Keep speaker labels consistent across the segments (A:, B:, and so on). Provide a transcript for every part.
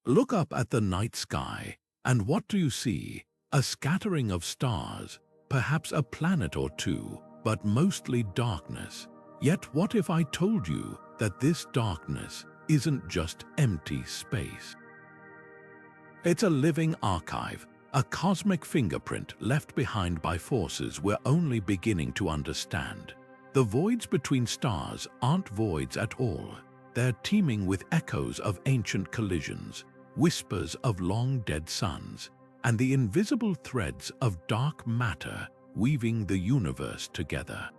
A: Look up at the night sky, and what do you see? A scattering of stars, perhaps a planet or two, but mostly darkness. Yet what if I told you that this darkness isn't just empty space? It's a living archive, a cosmic fingerprint left behind by forces we're only beginning to understand. The voids between stars aren't voids at all. They're teeming with echoes of ancient collisions, whispers of long-dead suns, and the invisible threads of dark matter weaving the universe together.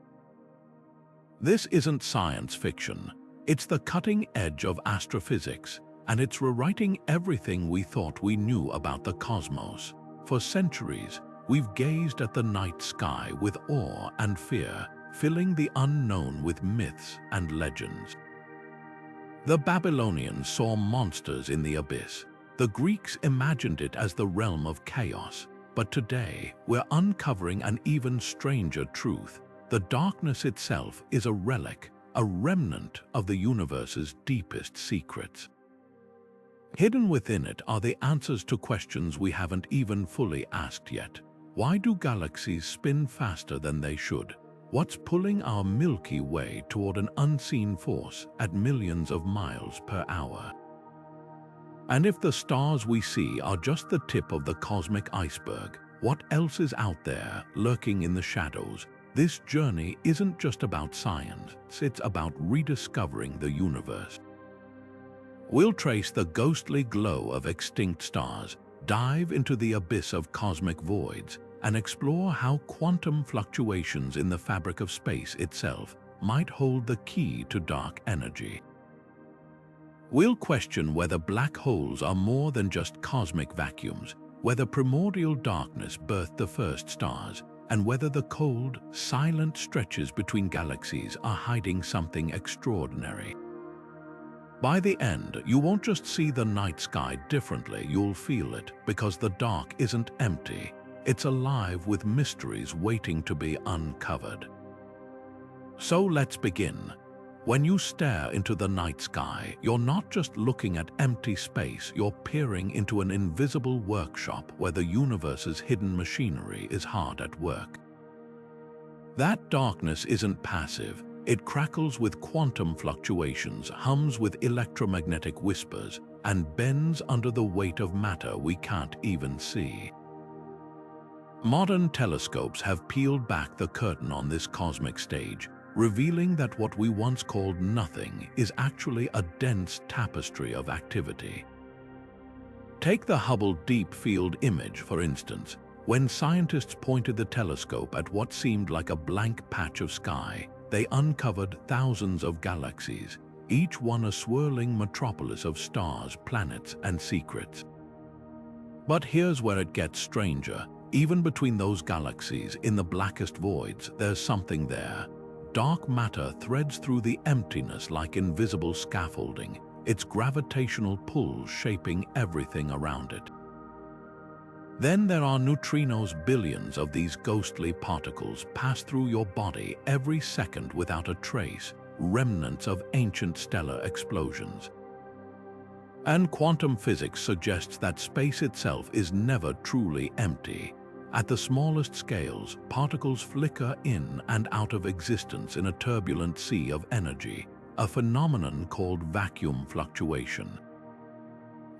A: This isn't science fiction. It's the cutting edge of astrophysics, and it's rewriting everything we thought we knew about the cosmos. For centuries, we've gazed at the night sky with awe and fear, filling the unknown with myths and legends. The Babylonians saw monsters in the abyss. The Greeks imagined it as the realm of chaos. But today, we're uncovering an even stranger truth. The darkness itself is a relic, a remnant of the universe's deepest secrets. Hidden within it are the answers to questions we haven't even fully asked yet. Why do galaxies spin faster than they should? What's pulling our Milky Way toward an unseen force at millions of miles per hour? And if the stars we see are just the tip of the cosmic iceberg, what else is out there, lurking in the shadows? This journey isn't just about science, it's about rediscovering the universe. We'll trace the ghostly glow of extinct stars, dive into the abyss of cosmic voids, and explore how quantum fluctuations in the fabric of space itself might hold the key to dark energy. We'll question whether black holes are more than just cosmic vacuums, whether primordial darkness birthed the first stars, and whether the cold, silent stretches between galaxies are hiding something extraordinary. By the end, you won't just see the night sky differently, you'll feel it, because the dark isn't empty. It's alive with mysteries waiting to be uncovered. So let's begin. When you stare into the night sky, you're not just looking at empty space, you're peering into an invisible workshop where the universe's hidden machinery is hard at work. That darkness isn't passive. It crackles with quantum fluctuations, hums with electromagnetic whispers, and bends under the weight of matter we can't even see. Modern telescopes have peeled back the curtain on this cosmic stage, revealing that what we once called nothing is actually a dense tapestry of activity. Take the Hubble Deep Field image, for instance. When scientists pointed the telescope at what seemed like a blank patch of sky, they uncovered thousands of galaxies, each one a swirling metropolis of stars, planets, and secrets. But here's where it gets stranger. Even between those galaxies, in the blackest voids, there's something there. Dark matter threads through the emptiness like invisible scaffolding, its gravitational pull shaping everything around it. Then there are neutrinos. Billions of these ghostly particles pass through your body every second without a trace, remnants of ancient stellar explosions. And quantum physics suggests that space itself is never truly empty. At the smallest scales, particles flicker in and out of existence in a turbulent sea of energy, a phenomenon called vacuum fluctuation.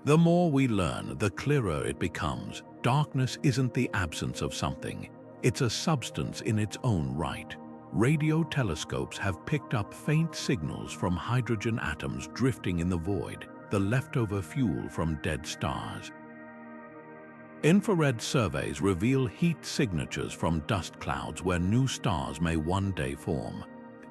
A: The more we learn, the clearer it becomes. Darkness isn't the absence of something. It's a substance in its own right. Radio telescopes have picked up faint signals from hydrogen atoms drifting in the void, the leftover fuel from dead stars. Infrared surveys reveal heat signatures from dust clouds where new stars may one day form.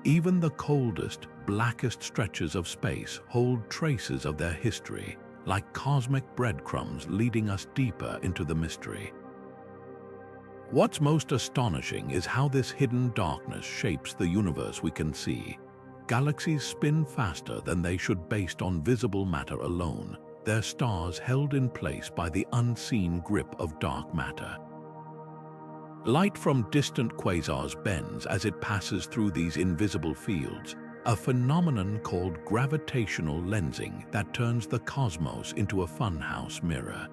A: Even the coldest, blackest stretches of space hold traces of their history, like cosmic breadcrumbs leading us deeper into the mystery. What's most astonishing is how this hidden darkness shapes the universe we can see. Galaxies spin faster than they should based on visible matter alone, their stars held in place by the unseen grip of dark matter. Light from distant quasars bends as it passes through these invisible fields, a phenomenon called gravitational lensing that turns the cosmos into a funhouse mirror.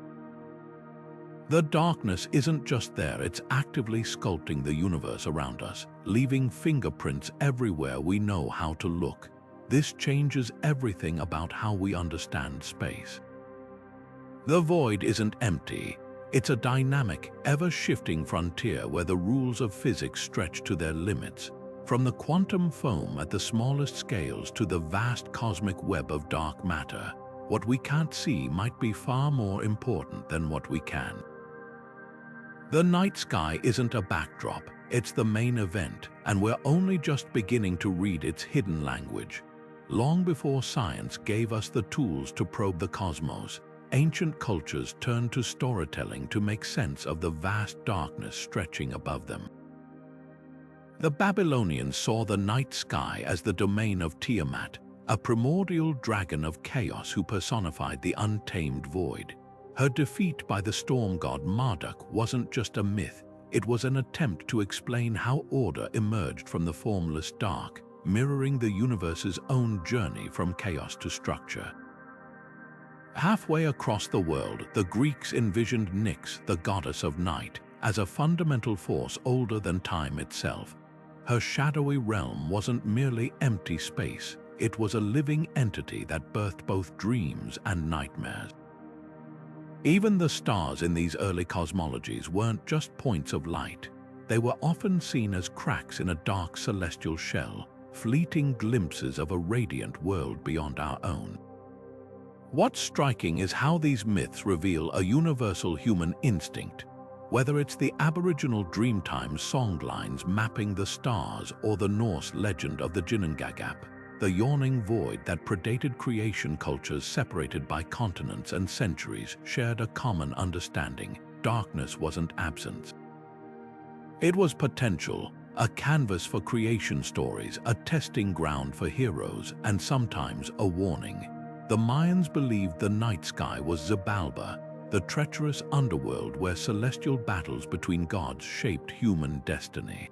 A: The darkness isn't just there, it's actively sculpting the universe around us, leaving fingerprints everywhere we know how to look. This changes everything about how we understand space. The void isn't empty. It's a dynamic, ever-shifting frontier where the rules of physics stretch to their limits. From the quantum foam at the smallest scales to the vast cosmic web of dark matter, what we can't see might be far more important than what we can. The night sky isn't a backdrop, it's the main event, and we're only just beginning to read its hidden language. Long before science gave us the tools to probe the cosmos, ancient cultures turned to storytelling to make sense of the vast darkness stretching above them. The Babylonians saw the night sky as the domain of Tiamat, a primordial dragon of chaos who personified the untamed void. Her defeat by the storm god Marduk wasn't just a myth, it was an attempt to explain how order emerged from the formless dark, mirroring the universe's own journey from chaos to structure. Halfway across the world, the Greeks envisioned Nyx, the goddess of night, as a fundamental force older than time itself. Her shadowy realm wasn't merely empty space, it was a living entity that birthed both dreams and nightmares. Even the stars in these early cosmologies weren't just points of light. They were often seen as cracks in a dark celestial shell, fleeting glimpses of a radiant world beyond our own. What's striking is how these myths reveal a universal human instinct. Whether it's the Aboriginal Dreamtime songlines mapping the stars or the Norse legend of the Ginnungagap, the yawning void that predated creation cultures separated by continents and centuries shared a common understanding. Darkness wasn't absence. It was potential, a canvas for creation stories, a testing ground for heroes, and sometimes a warning. The Mayans believed the night sky was Xibalba, the treacherous underworld where celestial battles between gods shaped human destiny.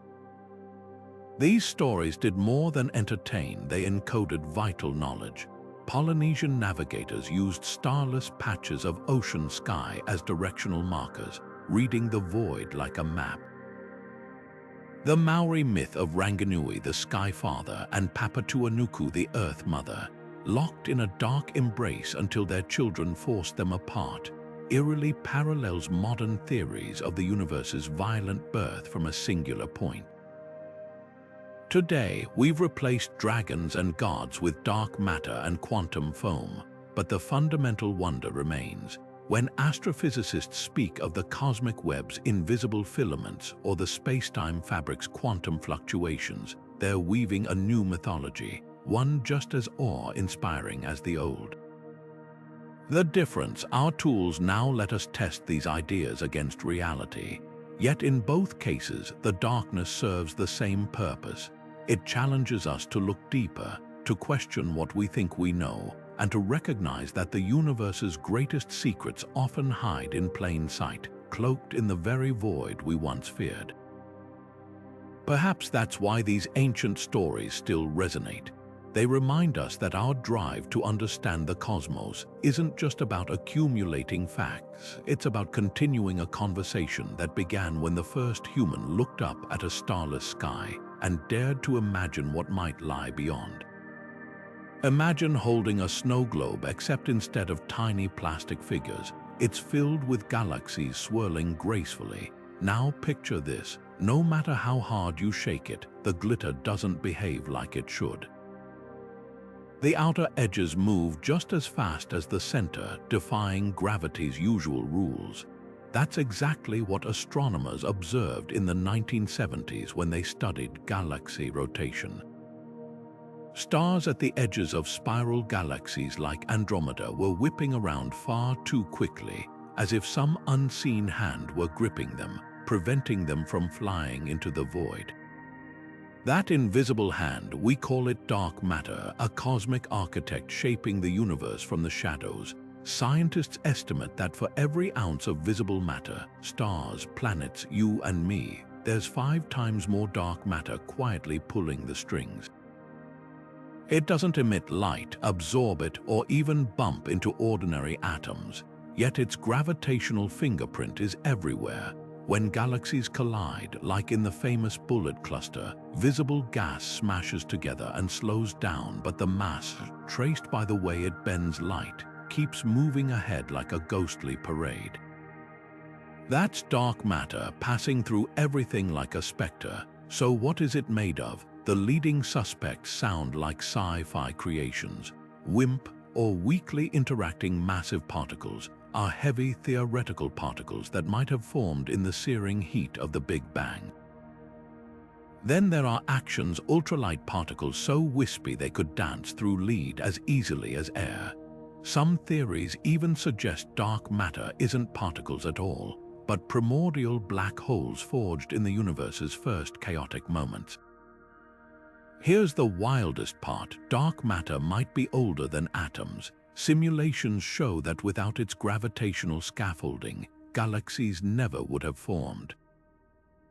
A: These stories did more than entertain, they encoded vital knowledge. Polynesian navigators used starless patches of ocean sky as directional markers, reading the void like a map. The Maori myth of Ranginui, the Sky Father, and Papatuanuku, the Earth Mother, locked in a dark embrace until their children forced them apart, eerily parallels modern theories of the universe's violent birth from a singular point. Today, we've replaced dragons and gods with dark matter and quantum foam, but the fundamental wonder remains. When astrophysicists speak of the cosmic web's invisible filaments or the space-time fabric's quantum fluctuations, they're weaving a new mythology, one just as awe-inspiring as the old. The difference: our tools now let us test these ideas against reality. Yet in both cases, the darkness serves the same purpose. It challenges us to look deeper, to question what we think we know, and to recognize that the universe's greatest secrets often hide in plain sight, cloaked in the very void we once feared. Perhaps that's why these ancient stories still resonate. They remind us that our drive to understand the cosmos isn't just about accumulating facts, it's about continuing a conversation that began when the first human looked up at a starless sky and dared to imagine what might lie beyond. Imagine holding a snow globe, except instead of tiny plastic figures, it's filled with galaxies swirling gracefully. Now picture this: no matter how hard you shake it, the glitter doesn't behave like it should. The outer edges move just as fast as the center, defying gravity's usual rules. That's exactly what astronomers observed in the 1970s when they studied galaxy rotation. Stars at the edges of spiral galaxies like Andromeda were whipping around far too quickly, as if some unseen hand were gripping them, preventing them from flying into the void. That invisible hand, we call it dark matter, a cosmic architect shaping the universe from the shadows. Scientists estimate that for every ounce of visible matter, stars, planets, you and me, there's 5 times more dark matter quietly pulling the strings. It doesn't emit light, absorb it, or even bump into ordinary atoms, yet its gravitational fingerprint is everywhere. When galaxies collide, like in the famous bullet cluster, visible gas smashes together and slows down, but the mass, traced by the way it bends light, keeps moving ahead like a ghostly parade. That's dark matter passing through everything like a specter. So what is it made of? The leading suspects sound like sci-fi creations. WIMP, or weakly interacting massive particles, are heavy theoretical particles that might have formed in the searing heat of the Big Bang. Then there are actions ultralight particles so wispy they could dance through lead as easily as air. Some theories even suggest dark matter isn't particles at all, but primordial black holes forged in the universe's first chaotic moments. Here's the wildest part: dark matter might be older than atoms. Simulations show that without its gravitational scaffolding, galaxies never would have formed.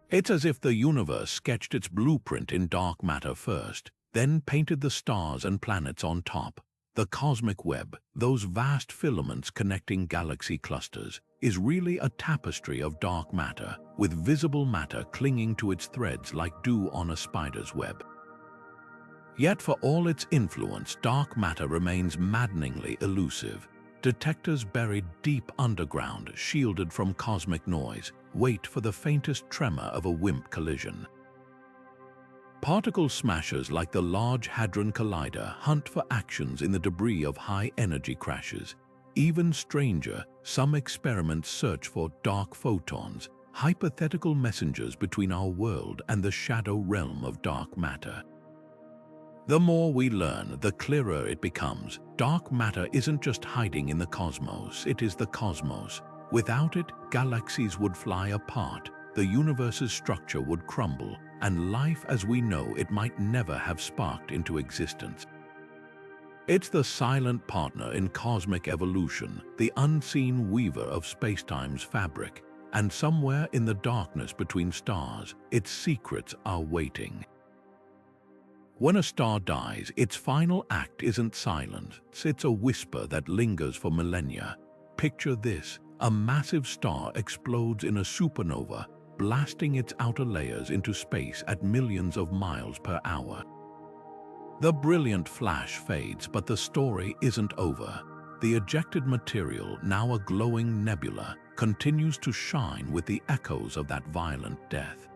A: It's as if the universe sketched its blueprint in dark matter first, then painted the stars and planets on top. The cosmic web, those vast filaments connecting galaxy clusters, is really a tapestry of dark matter, with visible matter clinging to its threads like dew on a spider's web. Yet for all its influence, dark matter remains maddeningly elusive. Detectors buried deep underground, shielded from cosmic noise, wait for the faintest tremor of a WIMP collision. Particle smashers like the Large Hadron Collider hunt for actions in the debris of high-energy crashes. Even stranger, some experiments search for dark photons, hypothetical messengers between our world and the shadow realm of dark matter. The more we learn, the clearer it becomes. Dark matter isn't just hiding in the cosmos, it is the cosmos. Without it, galaxies would fly apart, the universe's structure would crumble, and life as we know it might never have sparked into existence. It's the silent partner in cosmic evolution, the unseen weaver of spacetime's fabric, and somewhere in the darkness between stars, its secrets are waiting. When a star dies, its final act isn't silence, it's a whisper that lingers for millennia. Picture this: a massive star explodes in a supernova, blasting its outer layers into space at millions of miles per hour. The brilliant flash fades, but the story isn't over. The ejected material, now a glowing nebula, continues to shine with the echoes of that violent death.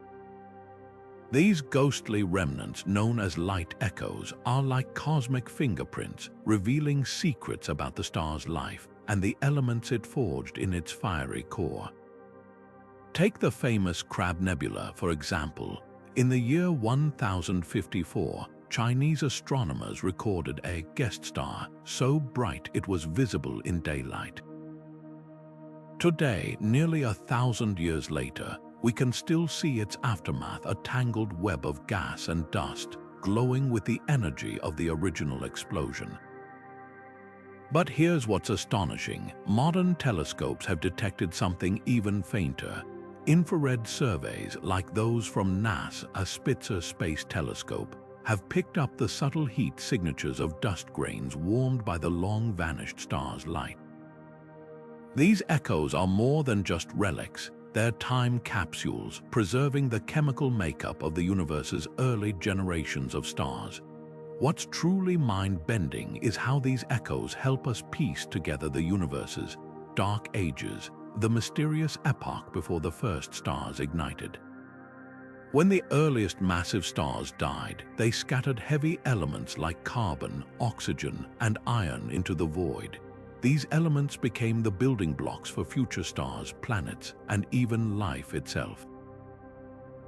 A: These ghostly remnants, known as light echoes, are like cosmic fingerprints, revealing secrets about the star's life and the elements it forged in its fiery core. Take the famous Crab Nebula, for example. In the year 1054, Chinese astronomers recorded a guest star so bright it was visible in daylight. Today, nearly 1,000 years later, we can still see its aftermath, a tangled web of gas and dust, glowing with the energy of the original explosion. But here's what's astonishing. Modern telescopes have detected something even fainter. Infrared surveys, like those from NASA's Spitzer Space Telescope, have picked up the subtle heat signatures of dust grains warmed by the long-vanished star's light. These echoes are more than just relics. They're time capsules, preserving the chemical makeup of the universe's early generations of stars. What's truly mind-bending is how these echoes help us piece together the universe's dark ages, the mysterious epoch before the first stars ignited. When the earliest massive stars died, they scattered heavy elements like carbon, oxygen, and iron into the void. These elements became the building blocks for future stars, planets, and even life itself.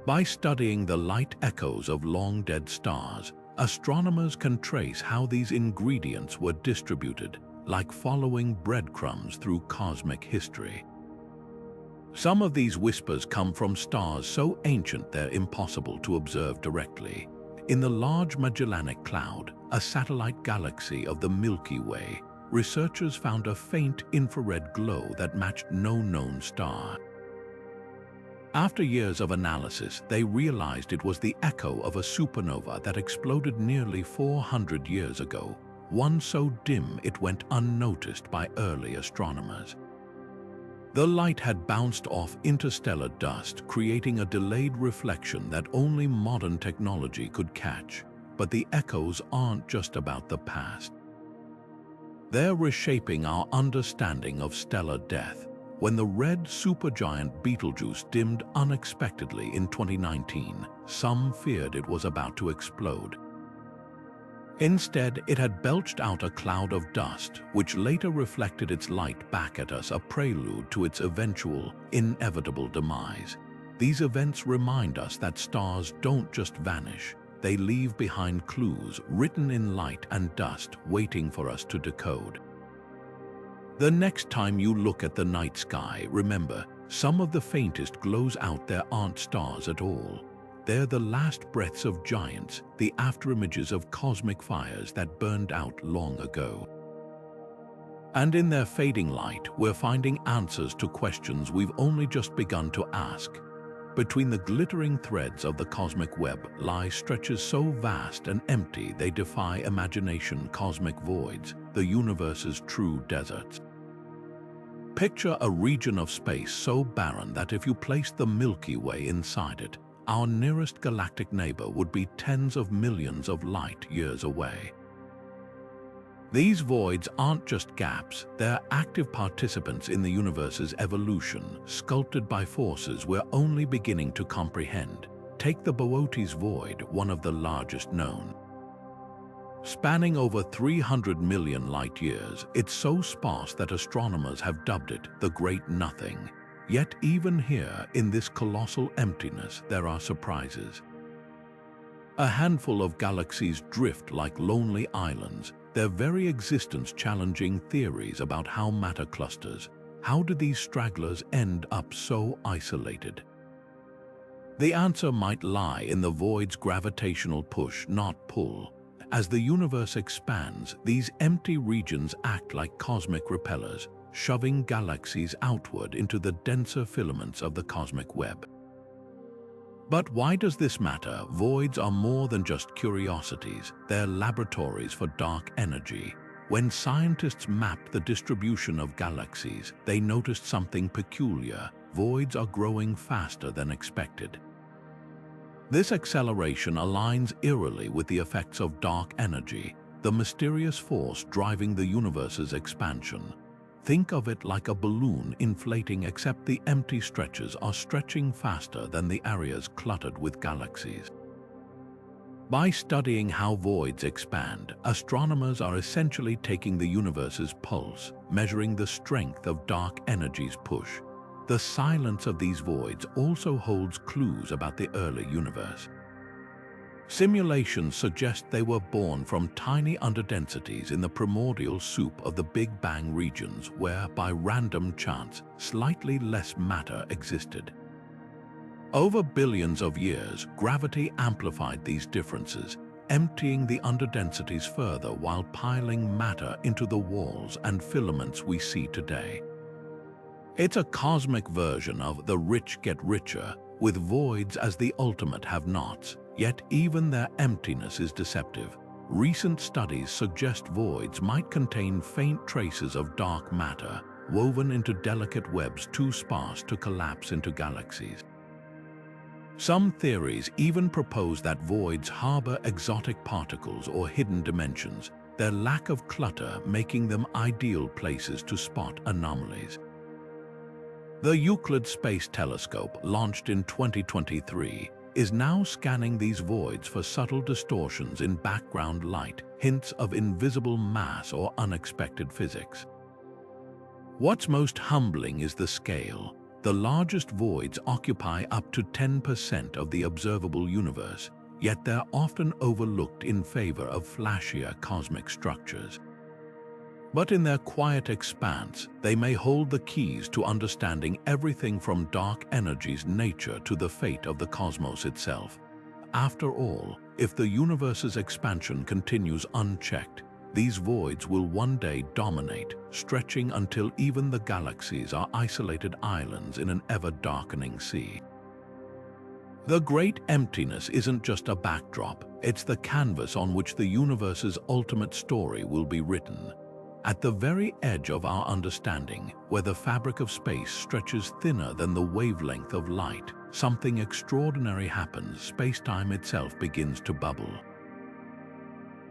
A: By studying the light echoes of long-dead stars, astronomers can trace how these ingredients were distributed, like following breadcrumbs through cosmic history. Some of these whispers come from stars so ancient they're impossible to observe directly. In the Large Magellanic Cloud, a satellite galaxy of the Milky Way, researchers found a faint infrared glow that matched no known star. After years of analysis, they realized it was the echo of a supernova that exploded nearly 400 years ago, one so dim it went unnoticed by early astronomers. The light had bounced off interstellar dust, creating a delayed reflection that only modern technology could catch. But the echoes aren't just about the past. They're reshaping our understanding of stellar death. When the red supergiant Betelgeuse dimmed unexpectedly in 2019, some feared it was about to explode. Instead, it had belched out a cloud of dust, which later reflected its light back at us, a prelude to its eventual, inevitable demise. These events remind us that stars don't just vanish. They leave behind clues written in light and dust, waiting for us to decode. The next time you look at the night sky, remember, some of the faintest glows out there aren't stars at all. They're the last breaths of giants, the afterimages of cosmic fires that burned out long ago. And in their fading light, we're finding answers to questions we've only just begun to ask. Between the glittering threads of the cosmic web lie stretches so vast and empty they defy imagination, cosmic voids, the universe's true deserts. Picture a region of space so barren that if you placed the Milky Way inside it, our nearest galactic neighbor would be tens of millions of light years away. These voids aren't just gaps, they're active participants in the universe's evolution, sculpted by forces we're only beginning to comprehend. Take the Boötes void, one of the largest known. Spanning over 300 million light-years, it's so sparse that astronomers have dubbed it the Great Nothing. Yet even here, in this colossal emptiness, there are surprises. A handful of galaxies drift like lonely islands, their very existence challenging theories about how matter clusters. How do these stragglers end up so isolated? The answer might lie in the void's gravitational push, not pull. As the universe expands, these empty regions act like cosmic repellers, shoving galaxies outward into the denser filaments of the cosmic web. But why does this matter? Voids are more than just curiosities. They're laboratories for dark energy. When scientists mapped the distribution of galaxies, they noticed something peculiar. Voids are growing faster than expected. This acceleration aligns eerily with the effects of dark energy, the mysterious force driving the universe's expansion. Think of it like a balloon inflating, except the empty stretches are stretching faster than the areas cluttered with galaxies. By studying how voids expand, astronomers are essentially taking the universe's pulse, measuring the strength of dark energy's push. The silence of these voids also holds clues about the early universe. Simulations suggest they were born from tiny underdensities in the primordial soup of the Big Bang regions where, by random chance, slightly less matter existed. Over billions of years, gravity amplified these differences, emptying the underdensities further while piling matter into the walls and filaments we see today. It's a cosmic version of the rich get richer, with voids as the ultimate have-nots. Yet even their emptiness is deceptive. Recent studies suggest voids might contain faint traces of dark matter, woven into delicate webs too sparse to collapse into galaxies. Some theories even propose that voids harbor exotic particles or hidden dimensions, their lack of clutter making them ideal places to spot anomalies. The Euclid Space Telescope, launched in 2023, is now scanning these voids for subtle distortions in background light, hints of invisible mass or unexpected physics. What's most humbling is the scale. The largest voids occupy up to 10% of the observable universe, yet they're often overlooked in favor of flashier cosmic structures. But in their quiet expanse, they may hold the keys to understanding everything from dark energy's nature to the fate of the cosmos itself. After all, if the universe's expansion continues unchecked, these voids will one day dominate, stretching until even the galaxies are isolated islands in an ever-darkening sea. The great emptiness isn't just a backdrop, it's the canvas on which the universe's ultimate story will be written. At the very edge of our understanding, where the fabric of space stretches thinner than the wavelength of light, something extraordinary happens. Space-time itself begins to bubble.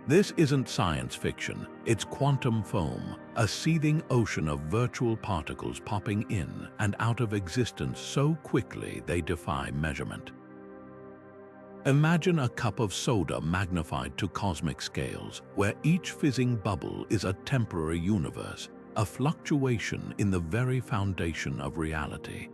A: This isn't science fiction, it's quantum foam, a seething ocean of virtual particles popping in and out of existence so quickly they defy measurement. Imagine a cup of soda magnified to cosmic scales, where each fizzing bubble is a temporary universe, a fluctuation in the very foundation of reality.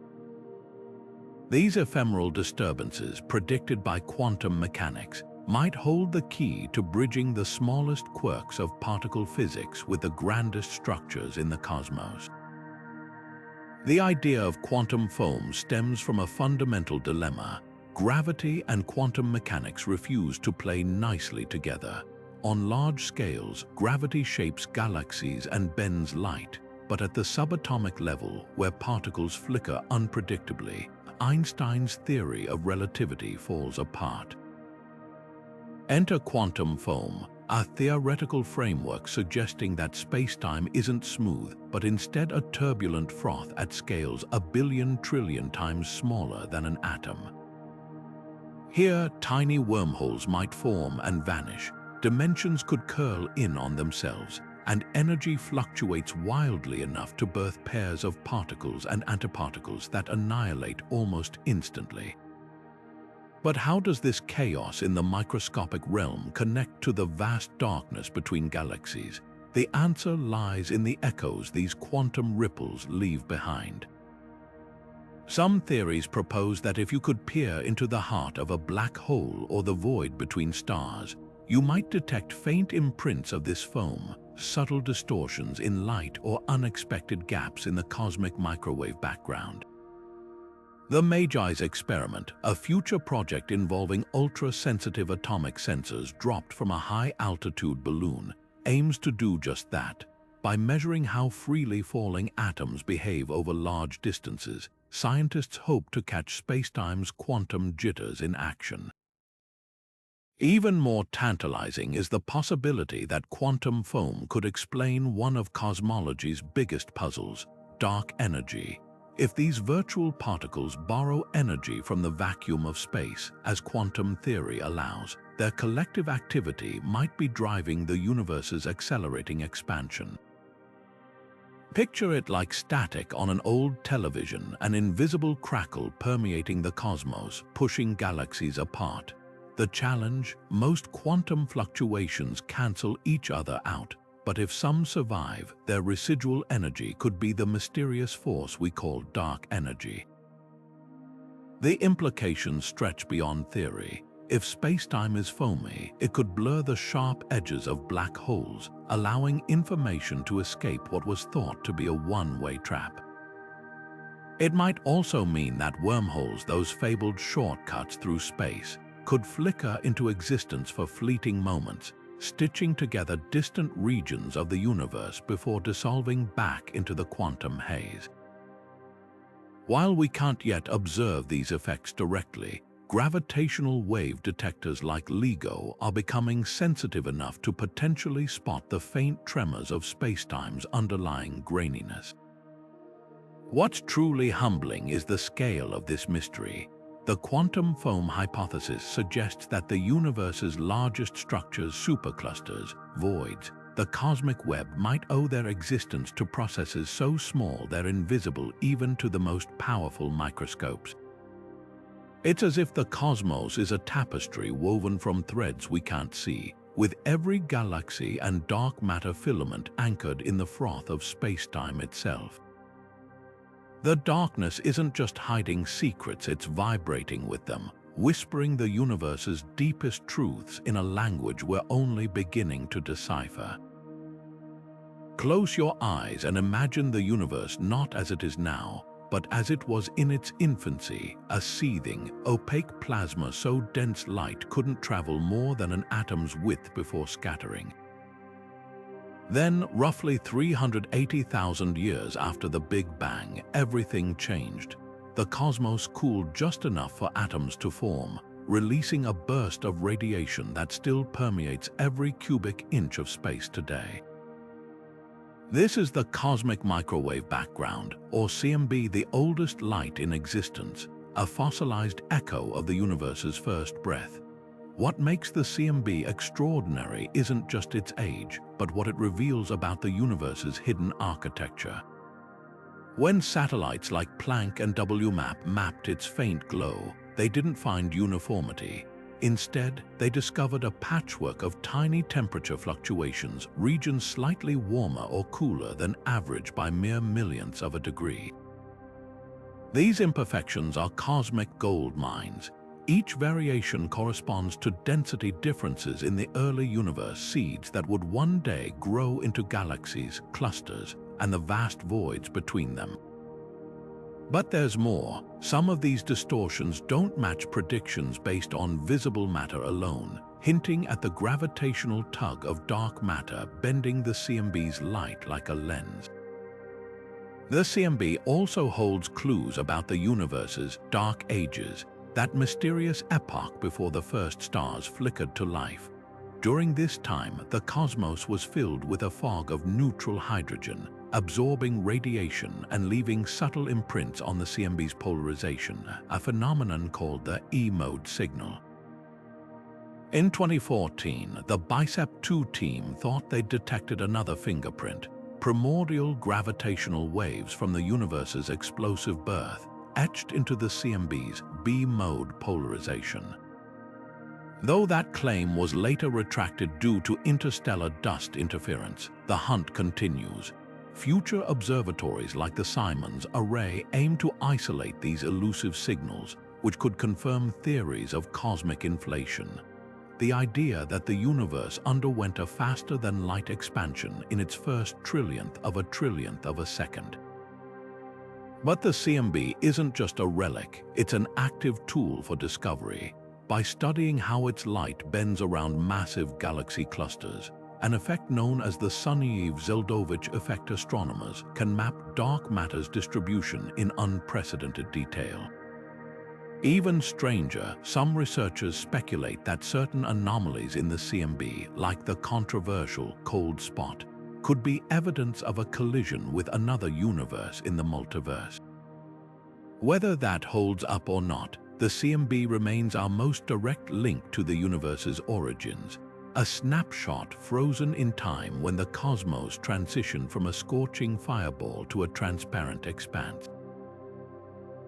A: These ephemeral disturbances, predicted by quantum mechanics, might hold the key to bridging the smallest quirks of particle physics with the grandest structures in the cosmos. The idea of quantum foam stems from a fundamental dilemma. Gravity and quantum mechanics refuse to play nicely together. On large scales, gravity shapes galaxies and bends light, but at the subatomic level, where particles flicker unpredictably, Einstein's theory of relativity falls apart. Enter quantum foam, a theoretical framework suggesting that spacetime isn't smooth, but instead a turbulent froth at scales a billion trillion times smaller than an atom. Here, tiny wormholes might form and vanish, dimensions could curl in on themselves, and energy fluctuates wildly enough to birth pairs of particles and antiparticles that annihilate almost instantly. But how does this chaos in the microscopic realm connect to the vast darkness between galaxies? The answer lies in the echoes these quantum ripples leave behind. Some theories propose that if you could peer into the heart of a black hole or the void between stars, you might detect faint imprints of this foam, subtle distortions in light or unexpected gaps in the cosmic microwave background. The Magi's experiment, a future project involving ultra-sensitive atomic sensors dropped from a high-altitude balloon, aims to do just that. By measuring how freely falling atoms behave over large distances, scientists hope to catch spacetime's quantum jitters in action. Even more tantalizing is the possibility that quantum foam could explain one of cosmology's biggest puzzles: dark energy. If these virtual particles borrow energy from the vacuum of space, as quantum theory allows, their collective activity might be driving the universe's accelerating expansion. Picture it like static on an old television, an invisible crackle permeating the cosmos, pushing galaxies apart. The challenge: most quantum fluctuations cancel each other out. But if some survive, their residual energy could be the mysterious force we call dark energy. The implications stretch beyond theory. If spacetime is foamy, it could blur the sharp edges of black holes, allowing information to escape what was thought to be a one-way trap. It might also mean that wormholes, those fabled shortcuts through space, could flicker into existence for fleeting moments, stitching together distant regions of the universe before dissolving back into the quantum haze. While we can't yet observe these effects directly, gravitational wave detectors like LIGO are becoming sensitive enough to potentially spot the faint tremors of spacetime's underlying graininess. What's truly humbling is the scale of this mystery. The quantum foam hypothesis suggests that the universe's largest structures, superclusters, voids, the cosmic web, might owe their existence to processes so small they're invisible even to the most powerful microscopes. It's as if the cosmos is a tapestry woven from threads we can't see, with every galaxy and dark matter filament anchored in the froth of spacetime itself. The darkness isn't just hiding secrets, it's vibrating with them, whispering the universe's deepest truths in a language we're only beginning to decipher. Close your eyes and imagine the universe not as it is now, but as it was in its infancy, a seething, opaque plasma so dense light couldn't travel more than an atom's width before scattering. Then, roughly 380,000 years after the Big Bang, everything changed. the cosmos cooled just enough for atoms to form, releasing a burst of radiation that still permeates every cubic inch of space today. This is the cosmic microwave background, or CMB, the oldest light in existence, a fossilized echo of the universe's first breath. What makes the CMB extraordinary isn't just its age, but what it reveals about the universe's hidden architecture. When satellites like Planck and WMAP mapped its faint glow, they didn't find uniformity. Instead, they discovered a patchwork of tiny temperature fluctuations, regions slightly warmer or cooler than average by mere millionths of a degree. These imperfections are cosmic gold mines. Each variation corresponds to density differences in the early universe, seeds that would one day grow into galaxies, clusters, and the vast voids between them. But there's more. Some of these distortions don't match predictions based on visible matter alone, hinting at the gravitational tug of dark matter bending the CMB's light like a lens. The CMB also holds clues about the universe's dark ages, that mysterious epoch before the first stars flickered to life. During this time, the cosmos was filled with a fog of neutral hydrogen, absorbing radiation and leaving subtle imprints on the CMB's polarization, a phenomenon called the E-mode signal. In 2014, the BICEP-2 team thought they'd detected another fingerprint, primordial gravitational waves from the universe's explosive birth, etched into the CMB's B-mode polarization. Though that claim was later retracted due to interstellar dust interference, the hunt continues. Future observatories like the Simons Array aim to isolate these elusive signals, which could confirm theories of cosmic inflation. The idea that the universe underwent a faster-than-light expansion in its first trillionth of a second. But the CMB isn't just a relic, it's an active tool for discovery. By studying how its light bends around massive galaxy clusters, an effect known as the Sunyaev-Zeldovich effect, astronomers can map dark matter's distribution in unprecedented detail. Even stranger, some researchers speculate that certain anomalies in the CMB, like the controversial cold spot, could be evidence of a collision with another universe in the multiverse. Whether that holds up or not, the CMB remains our most direct link to the universe's origins, a snapshot frozen in time when the cosmos transitioned from a scorching fireball to a transparent expanse.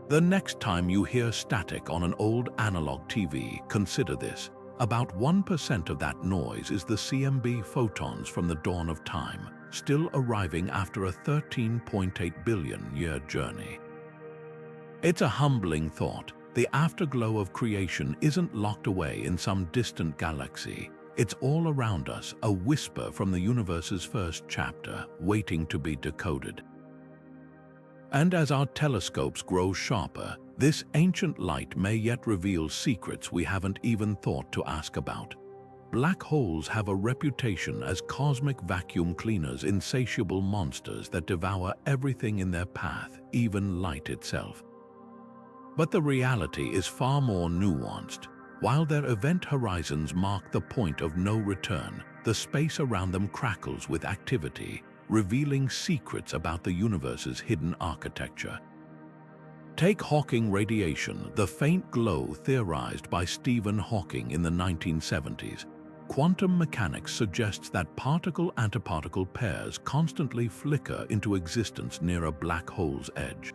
A: The next time you hear static on an old analog TV, consider this. About 1% of that noise is the CMB photons from the dawn of time, still arriving after a 13.8 billion-year journey. It's a humbling thought. The afterglow of creation isn't locked away in some distant galaxy. It's all around us, a whisper from the universe's first chapter, waiting to be decoded. And as our telescopes grow sharper, this ancient light may yet reveal secrets we haven't even thought to ask about. Black holes have a reputation as cosmic vacuum cleaners, insatiable monsters that devour everything in their path, even light itself. But the reality is far more nuanced. While their event horizons mark the point of no return, the space around them crackles with activity, revealing secrets about the universe's hidden architecture. Take Hawking radiation, the faint glow theorized by Stephen Hawking in the 1970s. Quantum mechanics suggests that particle-antiparticle pairs constantly flicker into existence near a black hole's edge.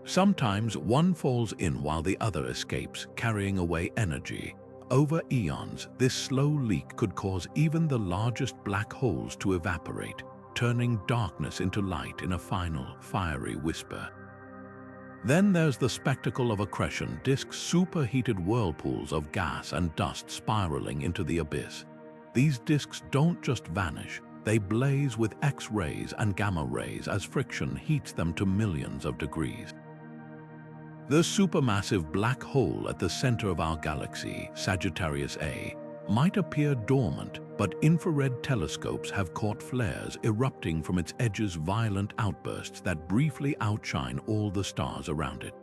A: Sometimes one falls in while the other escapes, carrying away energy. Over eons, this slow leak could cause even the largest black holes to evaporate, turning darkness into light in a final, fiery whisper. Then there's the spectacle of accretion disks, superheated whirlpools of gas and dust spiraling into the abyss. These disks don't just vanish, they blaze with X-rays and gamma rays as friction heats them to millions of degrees. The supermassive black hole at the center of our galaxy, Sagittarius A, might appear dormant, but infrared telescopes have caught flares erupting from its edges, violent outbursts that briefly outshine all the stars around it.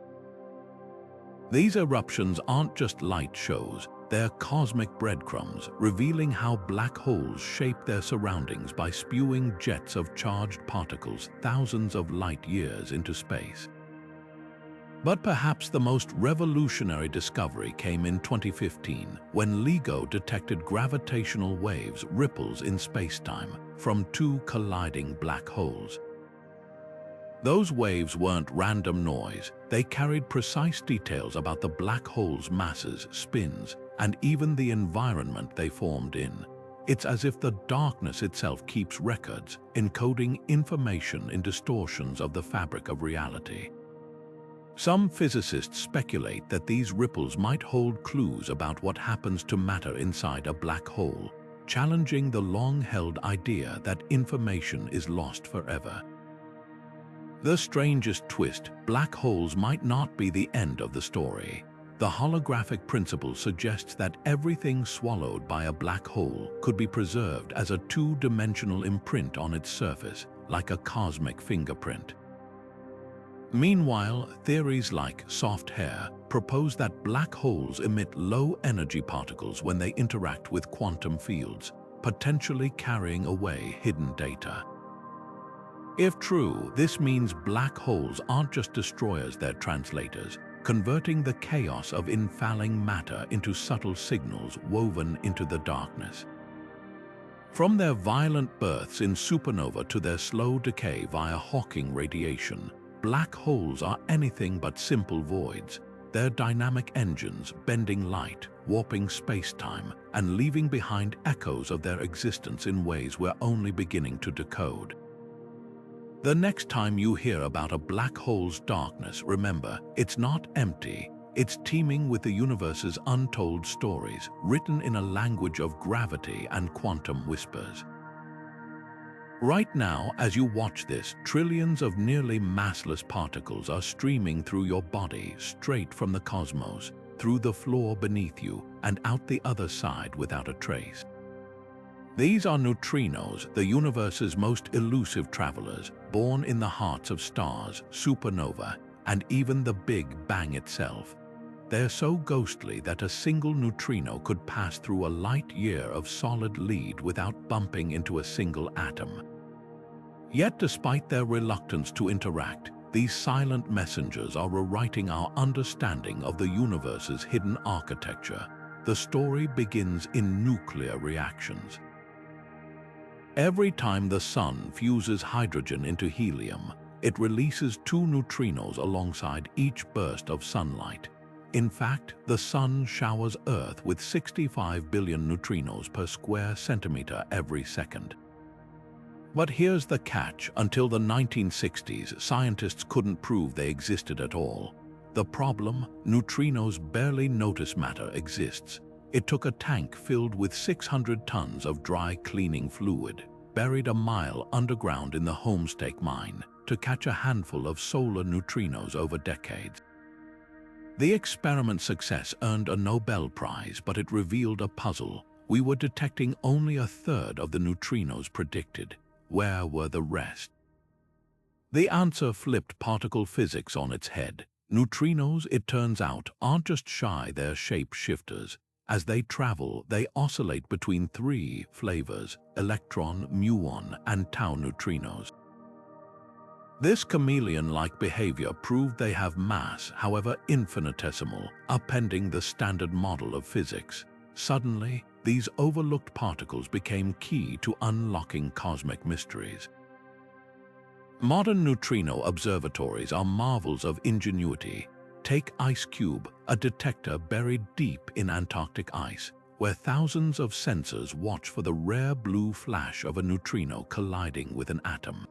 A: These eruptions aren't just light shows, they're cosmic breadcrumbs, revealing how black holes shape their surroundings by spewing jets of charged particles thousands of light years into space. But perhaps the most revolutionary discovery came in 2015, when LIGO detected gravitational waves, ripples in spacetime, from two colliding black holes. Those waves weren't random noise, they carried precise details about the black hole's masses, spins, and even the environment they formed in. It's as if the darkness itself keeps records, encoding information in distortions of the fabric of reality. Some physicists speculate that these ripples might hold clues about what happens to matter inside a black hole, challenging the long-held idea that information is lost forever. The strangest twist, black holes might not be the end of the story. The holographic principle suggests that everything swallowed by a black hole could be preserved as a two-dimensional imprint on its surface, like a cosmic fingerprint. Meanwhile, theories like soft hair propose that black holes emit low-energy particles when they interact with quantum fields, potentially carrying away hidden data. If true, this means black holes aren't just destroyers, they're translators, converting the chaos of infalling matter into subtle signals woven into the darkness. From their violent births in supernova to their slow decay via Hawking radiation, black holes are anything but simple voids. They're dynamic engines, bending light, warping space-time, and leaving behind echoes of their existence in ways we're only beginning to decode. The next time you hear about a black hole's darkness, remember, it's not empty. It's teeming with the universe's untold stories, written in a language of gravity and quantum whispers. Right now, as you watch this, trillions of nearly massless particles are streaming through your body, straight from the cosmos, through the floor beneath you, and out the other side without a trace. These are neutrinos, the universe's most elusive travelers, born in the hearts of stars, supernova, and even the Big Bang itself. They're so ghostly that a single neutrino could pass through a light year of solid lead without bumping into a single atom. Yet despite their reluctance to interact, these silent messengers are rewriting our understanding of the universe's hidden architecture. The story begins in nuclear reactions. Every time the sun fuses hydrogen into helium, it releases two neutrinos alongside each burst of sunlight. In fact, the sun showers Earth with 65 billion neutrinos per square centimeter every second. But here's the catch: until the 1960s, scientists couldn't prove they existed at all. The problem? Neutrinos barely notice matter exists. It took a tank filled with 600 tons of dry cleaning fluid, buried a mile underground in the Homestake mine, to catch a handful of solar neutrinos over decades. The experiment's success earned a Nobel Prize, but it revealed a puzzle. We were detecting only a third of the neutrinos predicted. Where were the rest? The answer flipped particle physics on its head. Neutrinos, it turns out, aren't just shy, they're shape-shifters. As they travel, they oscillate between three flavors: electron, muon, and tau neutrinos. This chameleon-like behavior proved they have mass, however infinitesimal, upending the standard model of physics. Suddenly, these overlooked particles became key to unlocking cosmic mysteries. Modern neutrino observatories are marvels of ingenuity. Take IceCube, a detector buried deep in Antarctic ice, where thousands of sensors watch for the rare blue flash of a neutrino colliding with an atom.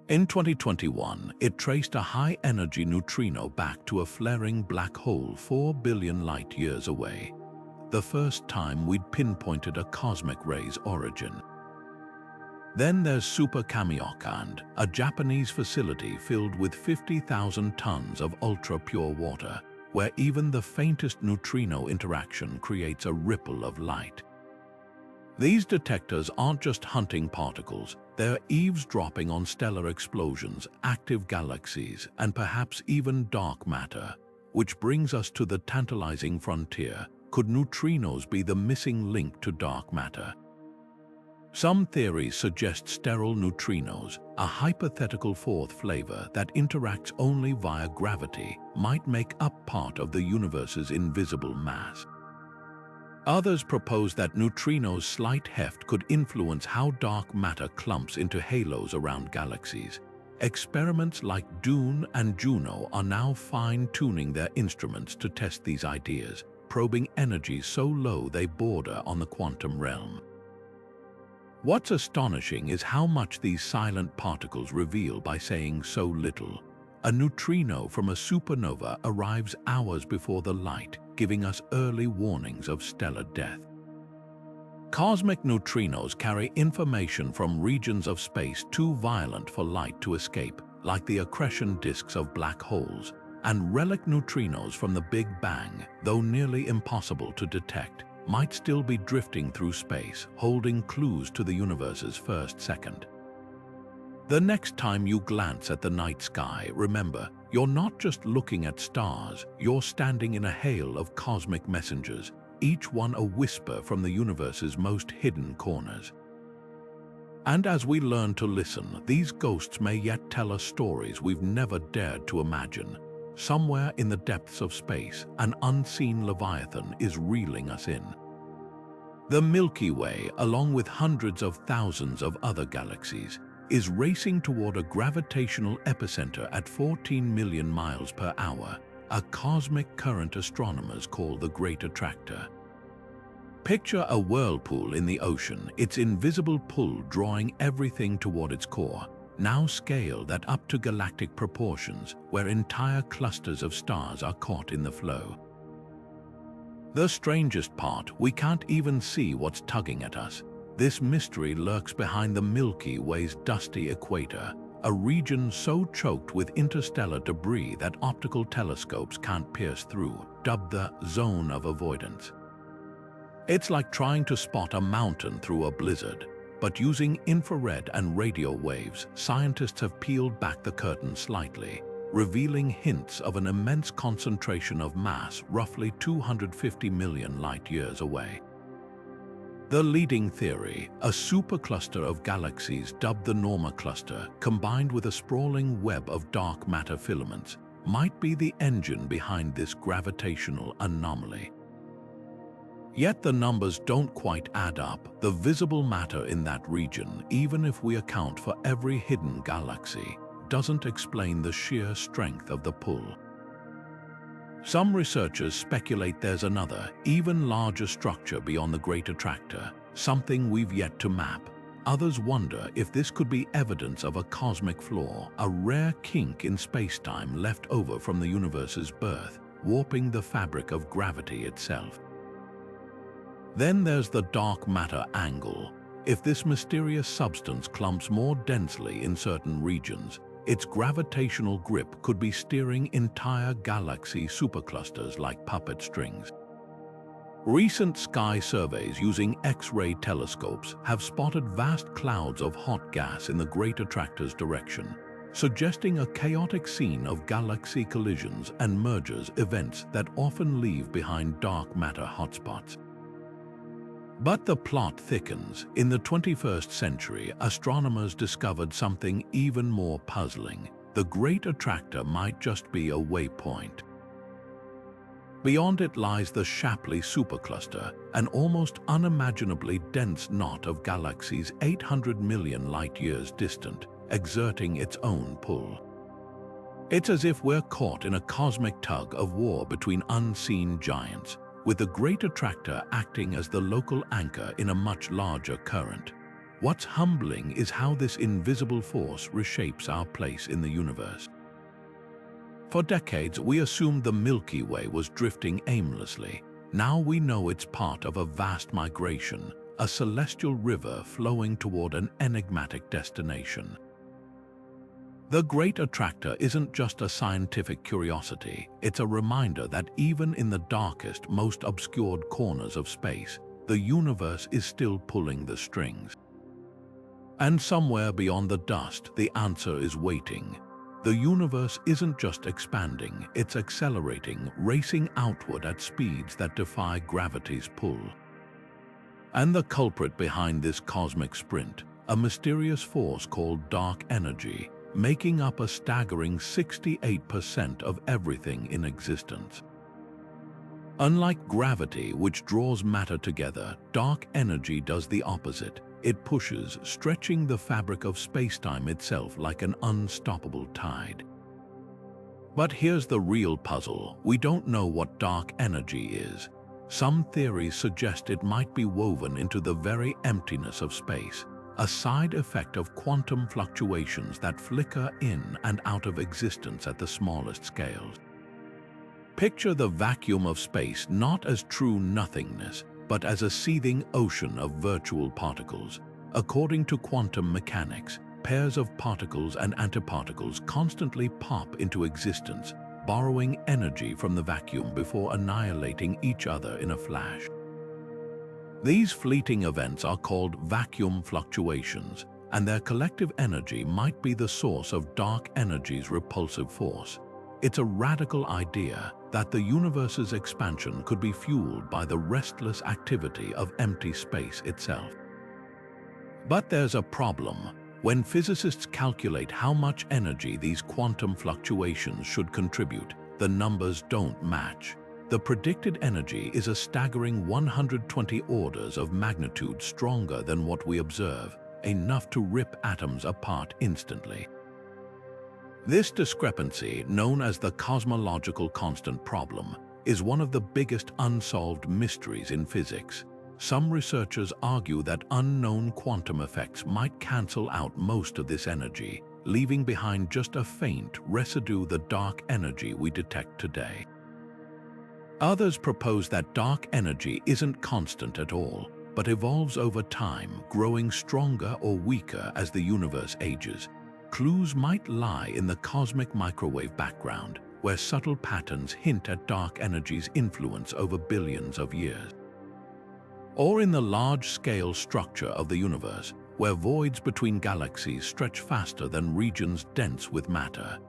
A: In 2021, it traced a high-energy neutrino back to a flaring black hole 4 billion light-years away, the first time we'd pinpointed a cosmic ray's origin. Then there's Super Kamiokande, a Japanese facility filled with 50,000 tons of ultra-pure water, where even the faintest neutrino interaction creates a ripple of light. These detectors aren't just hunting particles, they're eavesdropping on stellar explosions, active galaxies, and perhaps even dark matter. Which brings us to the tantalizing frontier. Could neutrinos be the missing link to dark matter? Some theories suggest sterile neutrinos, a hypothetical fourth flavor that interacts only via gravity, might make up part of the universe's invisible mass. Others propose that neutrinos' slight heft could influence how dark matter clumps into halos around galaxies. Experiments like Dune and Juno are now fine-tuning their instruments to test these ideas, probing energies so low they border on the quantum realm. What's astonishing is how much these silent particles reveal by saying so little. A neutrino from a supernova arrives hours before the light, giving us early warnings of stellar death. Cosmic neutrinos carry information from regions of space too violent for light to escape, like the accretion disks of black holes, and relic neutrinos from the Big Bang, though nearly impossible to detect, might still be drifting through space, holding clues to the universe's first second. The next time you glance at the night sky, remember, you're not just looking at stars, you're standing in a hail of cosmic messengers, each one a whisper from the universe's most hidden corners. And as we learn to listen, these ghosts may yet tell us stories we've never dared to imagine. Somewhere in the depths of space, an unseen leviathan is reeling us in. The Milky Way, along with hundreds of thousands of other galaxies, is racing toward a gravitational epicenter at 14 million miles per hour, a cosmic current astronomers call the Great Attractor. Picture a whirlpool in the ocean, its invisible pull drawing everything toward its core, now scaled at up to galactic proportions, where entire clusters of stars are caught in the flow. The strangest part, we can't even see what's tugging at us. This mystery lurks behind the Milky Way's dusty equator, a region so choked with interstellar debris that optical telescopes can't pierce through, dubbed the zone of avoidance. It's like trying to spot a mountain through a blizzard, but using infrared and radio waves, scientists have peeled back the curtain slightly, revealing hints of an immense concentration of mass roughly 250 million light-years away. The leading theory, a supercluster of galaxies dubbed the Norma Cluster, combined with a sprawling web of dark matter filaments, might be the engine behind this gravitational anomaly. Yet the numbers don't quite add up. The visible matter in that region, even if we account for every hidden galaxy, doesn't explain the sheer strength of the pull. Some researchers speculate there's another, even larger structure beyond the Great Attractor, something we've yet to map. Others wonder if this could be evidence of a cosmic flaw, a rare kink in space-time left over from the universe's birth, warping the fabric of gravity itself. Then there's the dark matter angle. If this mysterious substance clumps more densely in certain regions, its gravitational grip could be steering entire galaxy superclusters like puppet strings. Recent sky surveys using X-ray telescopes have spotted vast clouds of hot gas in the Great Attractor's direction, suggesting a chaotic scene of galaxy collisions and mergers, events that often leave behind dark matter hotspots. But the plot thickens. In the 21st century, astronomers discovered something even more puzzling. The Great Attractor might just be a waypoint. Beyond it lies the Shapley supercluster, an almost unimaginably dense knot of galaxies 800 million light-years distant, exerting its own pull. It's as if we're caught in a cosmic tug of war between unseen giants, with the Great Attractor acting as the local anchor in a much larger current. What's humbling is how this invisible force reshapes our place in the universe. For decades, we assumed the Milky Way was drifting aimlessly. Now we know it's part of a vast migration, a celestial river flowing toward an enigmatic destination. The Great Attractor isn't just a scientific curiosity, it's a reminder that even in the darkest, most obscured corners of space, the universe is still pulling the strings. And somewhere beyond the dust, the answer is waiting. The universe isn't just expanding, it's accelerating, racing outward at speeds that defy gravity's pull. And the culprit behind this cosmic sprint, a mysterious force called dark energy, making up a staggering 68% of everything in existence. Unlike gravity, which draws matter together, dark energy does the opposite. It pushes, stretching the fabric of spacetime itself like an unstoppable tide. But here's the real puzzle. We don't know what dark energy is. Some theories suggest it might be woven into the very emptiness of space, a side effect of quantum fluctuations that flicker in and out of existence at the smallest scales. Picture the vacuum of space not as true nothingness, but as a seething ocean of virtual particles. According to quantum mechanics, pairs of particles and antiparticles constantly pop into existence, borrowing energy from the vacuum before annihilating each other in a flash. These fleeting events are called vacuum fluctuations, and their collective energy might be the source of dark energy's repulsive force. It's a radical idea that the universe's expansion could be fueled by the restless activity of empty space itself. But there's a problem. When physicists calculate how much energy these quantum fluctuations should contribute, the numbers don't match. The predicted energy is a staggering 120 orders of magnitude stronger than what we observe, enough to rip atoms apart instantly. This discrepancy, known as the cosmological constant problem, is one of the biggest unsolved mysteries in physics. Some researchers argue that unknown quantum effects might cancel out most of this energy, leaving behind just a faint residue, the dark energy we detect today. Others propose that dark energy isn't constant at all, but evolves over time, growing stronger or weaker as the universe ages. Clues might lie in the cosmic microwave background, where subtle patterns hint at dark energy's influence over billions of years. Or in the large-scale structure of the universe, where voids between galaxies stretch faster than regions dense with matter.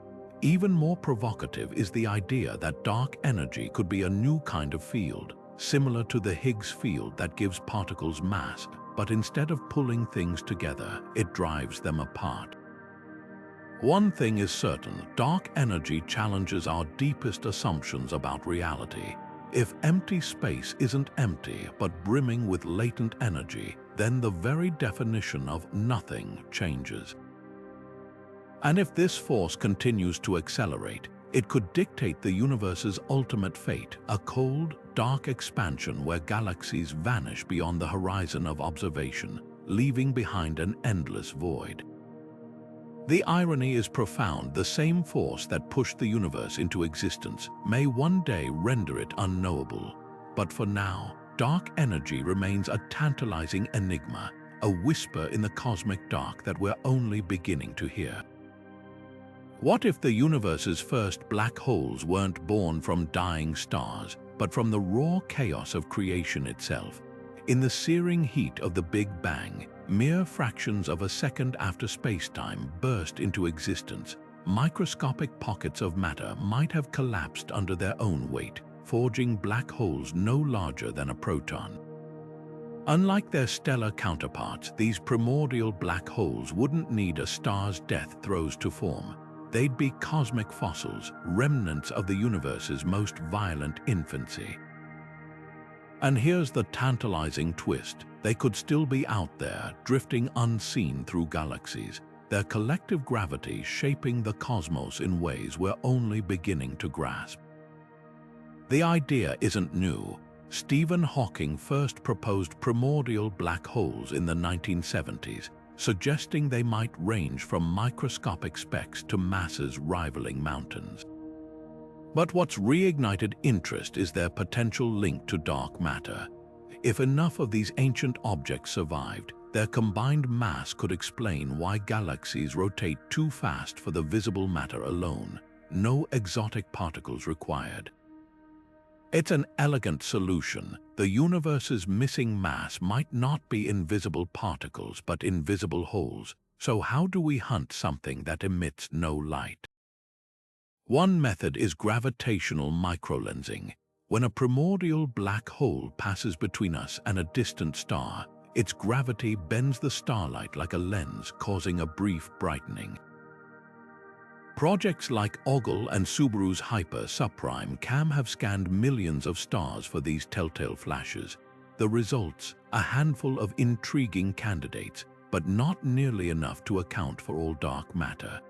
A: Even more provocative is the idea that dark energy could be a new kind of field, similar to the Higgs field that gives particles mass, but instead of pulling things together, it drives them apart. One thing is certain, dark energy challenges our deepest assumptions about reality. If empty space isn't empty but brimming with latent energy, then the very definition of nothing changes. And if this force continues to accelerate, it could dictate the universe's ultimate fate, a cold, dark expansion where galaxies vanish beyond the horizon of observation, leaving behind an endless void. The irony is profound. The same force that pushed the universe into existence may one day render it unknowable. But for now, dark energy remains a tantalizing enigma, a whisper in the cosmic dark that we're only beginning to hear. What if the universe's first black holes weren't born from dying stars, but from the raw chaos of creation itself? In the searing heat of the Big Bang, mere fractions of a second after spacetime burst into existence. Microscopic pockets of matter might have collapsed under their own weight, forging black holes no larger than a proton. Unlike their stellar counterparts, these primordial black holes wouldn't need a star's death throes to form. They'd be cosmic fossils, remnants of the universe's most violent infancy. And here's the tantalizing twist. They could still be out there, drifting unseen through galaxies, their collective gravity shaping the cosmos in ways we're only beginning to grasp. The idea isn't new. Stephen Hawking first proposed primordial black holes in the 1970s, suggesting they might range from microscopic specks to masses rivaling mountains. But what's reignited interest is their potential link to dark matter. If enough of these ancient objects survived, Their combined mass could explain why galaxies rotate too fast for the visible matter alone. No exotic particles required. It's an elegant solution. The universe's missing mass might not be invisible particles but invisible holes. So how do we hunt something that emits no light? One method is gravitational microlensing. When a primordial black hole passes between us and a distant star, its gravity bends the starlight like a lens, causing a brief brightening. Projects like Ogle and Subaru's Hyper subprime CAM have scanned millions of stars for these telltale flashes. The results, a handful of intriguing candidates, but not nearly enough to account for all dark matter.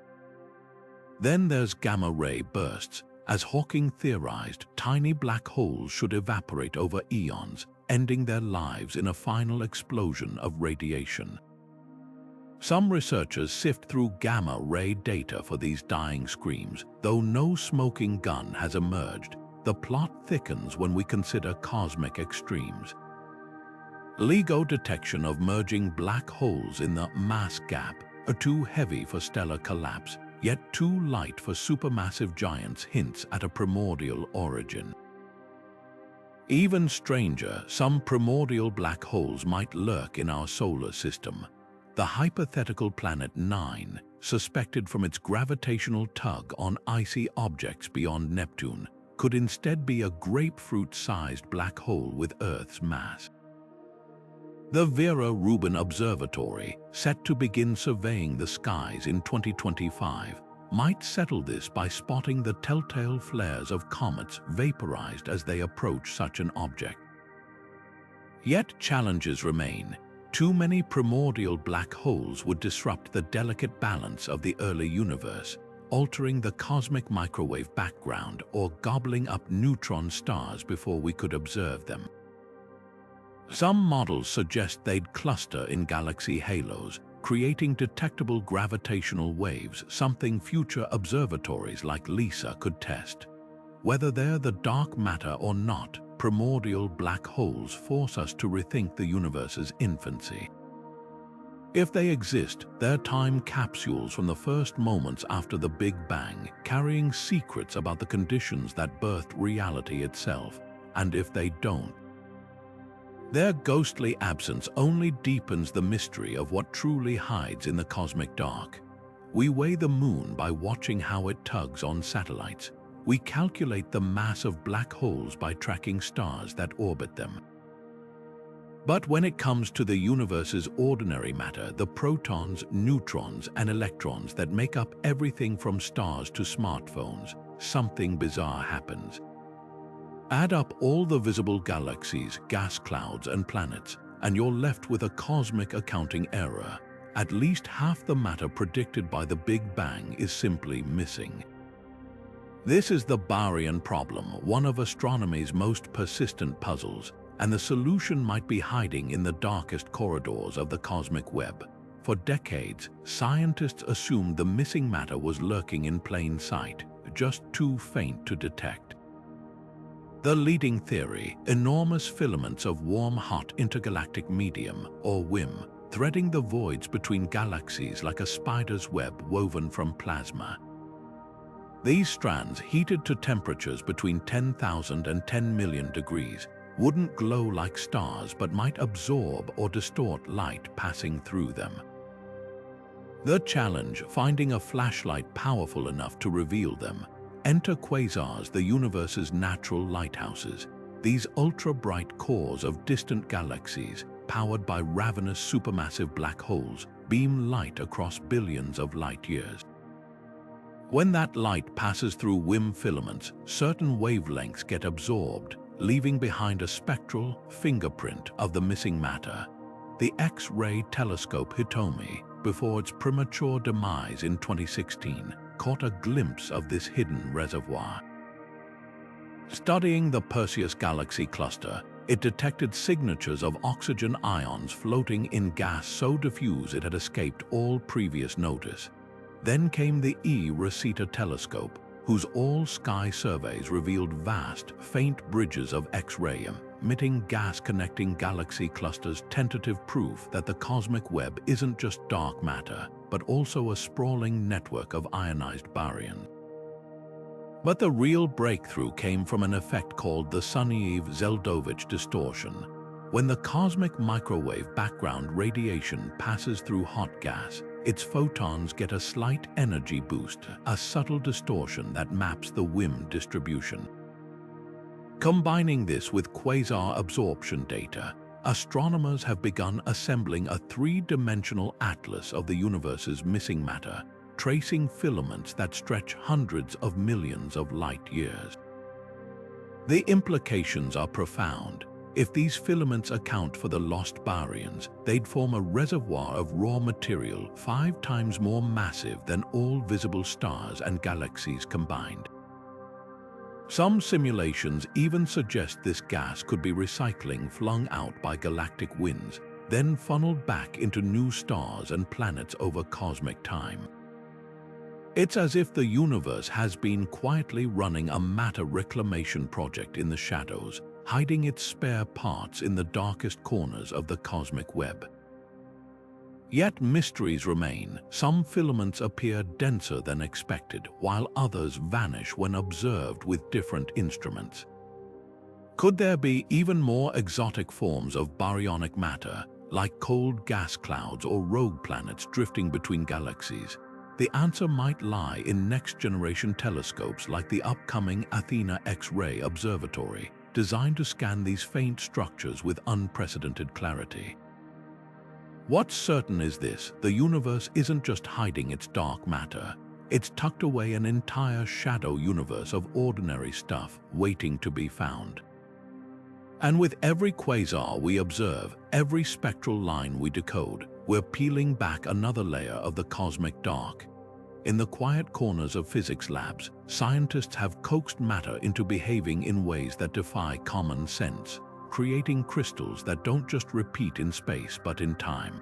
A: Then there's gamma-ray bursts. As Hawking theorized, tiny black holes should evaporate over eons, ending their lives in a final explosion of radiation. Some researchers sift through gamma-ray data for these dying screams. Though no smoking gun has emerged, the plot thickens when we consider cosmic extremes. LIGO detection of merging black holes in the mass gap are too heavy for stellar collapse, yet too light for supermassive giants hints at a primordial origin. Even stranger, some primordial black holes might lurk in our solar system. The hypothetical planet 9, suspected from its gravitational tug on icy objects beyond Neptune, could instead be a grapefruit-sized black hole with Earth's mass. The Vera Rubin Observatory, set to begin surveying the skies in 2025, might settle this by spotting the telltale flares of comets vaporized as they approach such an object. Yet challenges remain. Too many primordial black holes would disrupt the delicate balance of the early universe, altering the cosmic microwave background or gobbling up neutron stars before we could observe them. Some models suggest they'd cluster in galaxy halos, creating detectable gravitational waves, something future observatories like LISA could test. Whether they're the dark matter or not, primordial black holes force us to rethink the universe's infancy. If they exist, they're time capsules from the first moments after the Big Bang, carrying secrets about the conditions that birthed reality itself. And if they don't, their ghostly absence only deepens the mystery of what truly hides in the cosmic dark. We weigh the moon by watching how it tugs on satellites. We calculate the mass of black holes by tracking stars that orbit them. But when it comes to the universe's ordinary matter, the protons, neutrons, and electrons that make up everything from stars to smartphones, something bizarre happens. Add up all the visible galaxies, gas clouds, and planets, and you're left with a cosmic accounting error. At least half the matter predicted by the Big Bang is simply missing. This is the baryon problem, one of astronomy's most persistent puzzles, and the solution might be hiding in the darkest corridors of the cosmic web. For decades, scientists assumed the missing matter was lurking in plain sight, just too faint to detect. The leading theory, enormous filaments of warm-hot intergalactic medium, or WIM, threading the voids between galaxies like a spider's web woven from plasma. These strands, heated to temperatures between 10,000 and 10 million degrees, wouldn't glow like stars but might absorb or distort light passing through them. The challenge, finding a flashlight powerful enough to reveal them. Enter quasars, the universe's natural lighthouses. These ultra-bright cores of distant galaxies, powered by ravenous supermassive black holes, beam light across billions of light years. When that light passes through WIM filaments, certain wavelengths get absorbed, leaving behind a spectral fingerprint of the missing matter. The X-ray telescope Hitomi, before its premature demise in 2016, caught a glimpse of this hidden reservoir. Studying the Perseus galaxy cluster, it detected signatures of oxygen ions floating in gas so diffuse it had escaped all previous notice. Then came the E-Rosetta telescope, whose all-sky surveys revealed vast, faint bridges of X-ray emitting gas connecting galaxy clusters, tentative proof that the cosmic web isn't just dark matter, but also a sprawling network of ionized baryons. But the real breakthrough came from an effect called the Sunyaev-Zeldovich distortion. When the cosmic microwave background radiation passes through hot gas, its photons get a slight energy boost, a subtle distortion that maps the WIM distribution. Combining this with quasar absorption data, astronomers have begun assembling a three-dimensional atlas of the universe's missing matter, tracing filaments that stretch hundreds of millions of light years. The implications are profound. If these filaments account for the lost baryons, they'd form a reservoir of raw material 5 times more massive than all visible stars and galaxies combined. Some simulations even suggest this gas could be recycling flung out by galactic winds, then funneled back into new stars and planets over cosmic time. It's as if the universe has been quietly running a matter reclamation project in the shadows, hiding its spare parts in the darkest corners of the cosmic web. Yet mysteries remain. Some filaments appear denser than expected, while others vanish when observed with different instruments. Could there be even more exotic forms of baryonic matter, like cold gas clouds or rogue planets drifting between galaxies? The answer might lie in next-generation telescopes like the upcoming Athena X-ray Observatory, designed to scan these faint structures with unprecedented clarity. What's certain is this: the universe isn't just hiding its dark matter, it's tucked away an entire shadow universe of ordinary stuff waiting to be found. And with every quasar we observe, every spectral line we decode, we're peeling back another layer of the cosmic dark. In the quiet corners of physics labs, scientists have coaxed matter into behaving in ways that defy common sense, creating crystals that don't just repeat in space but in time.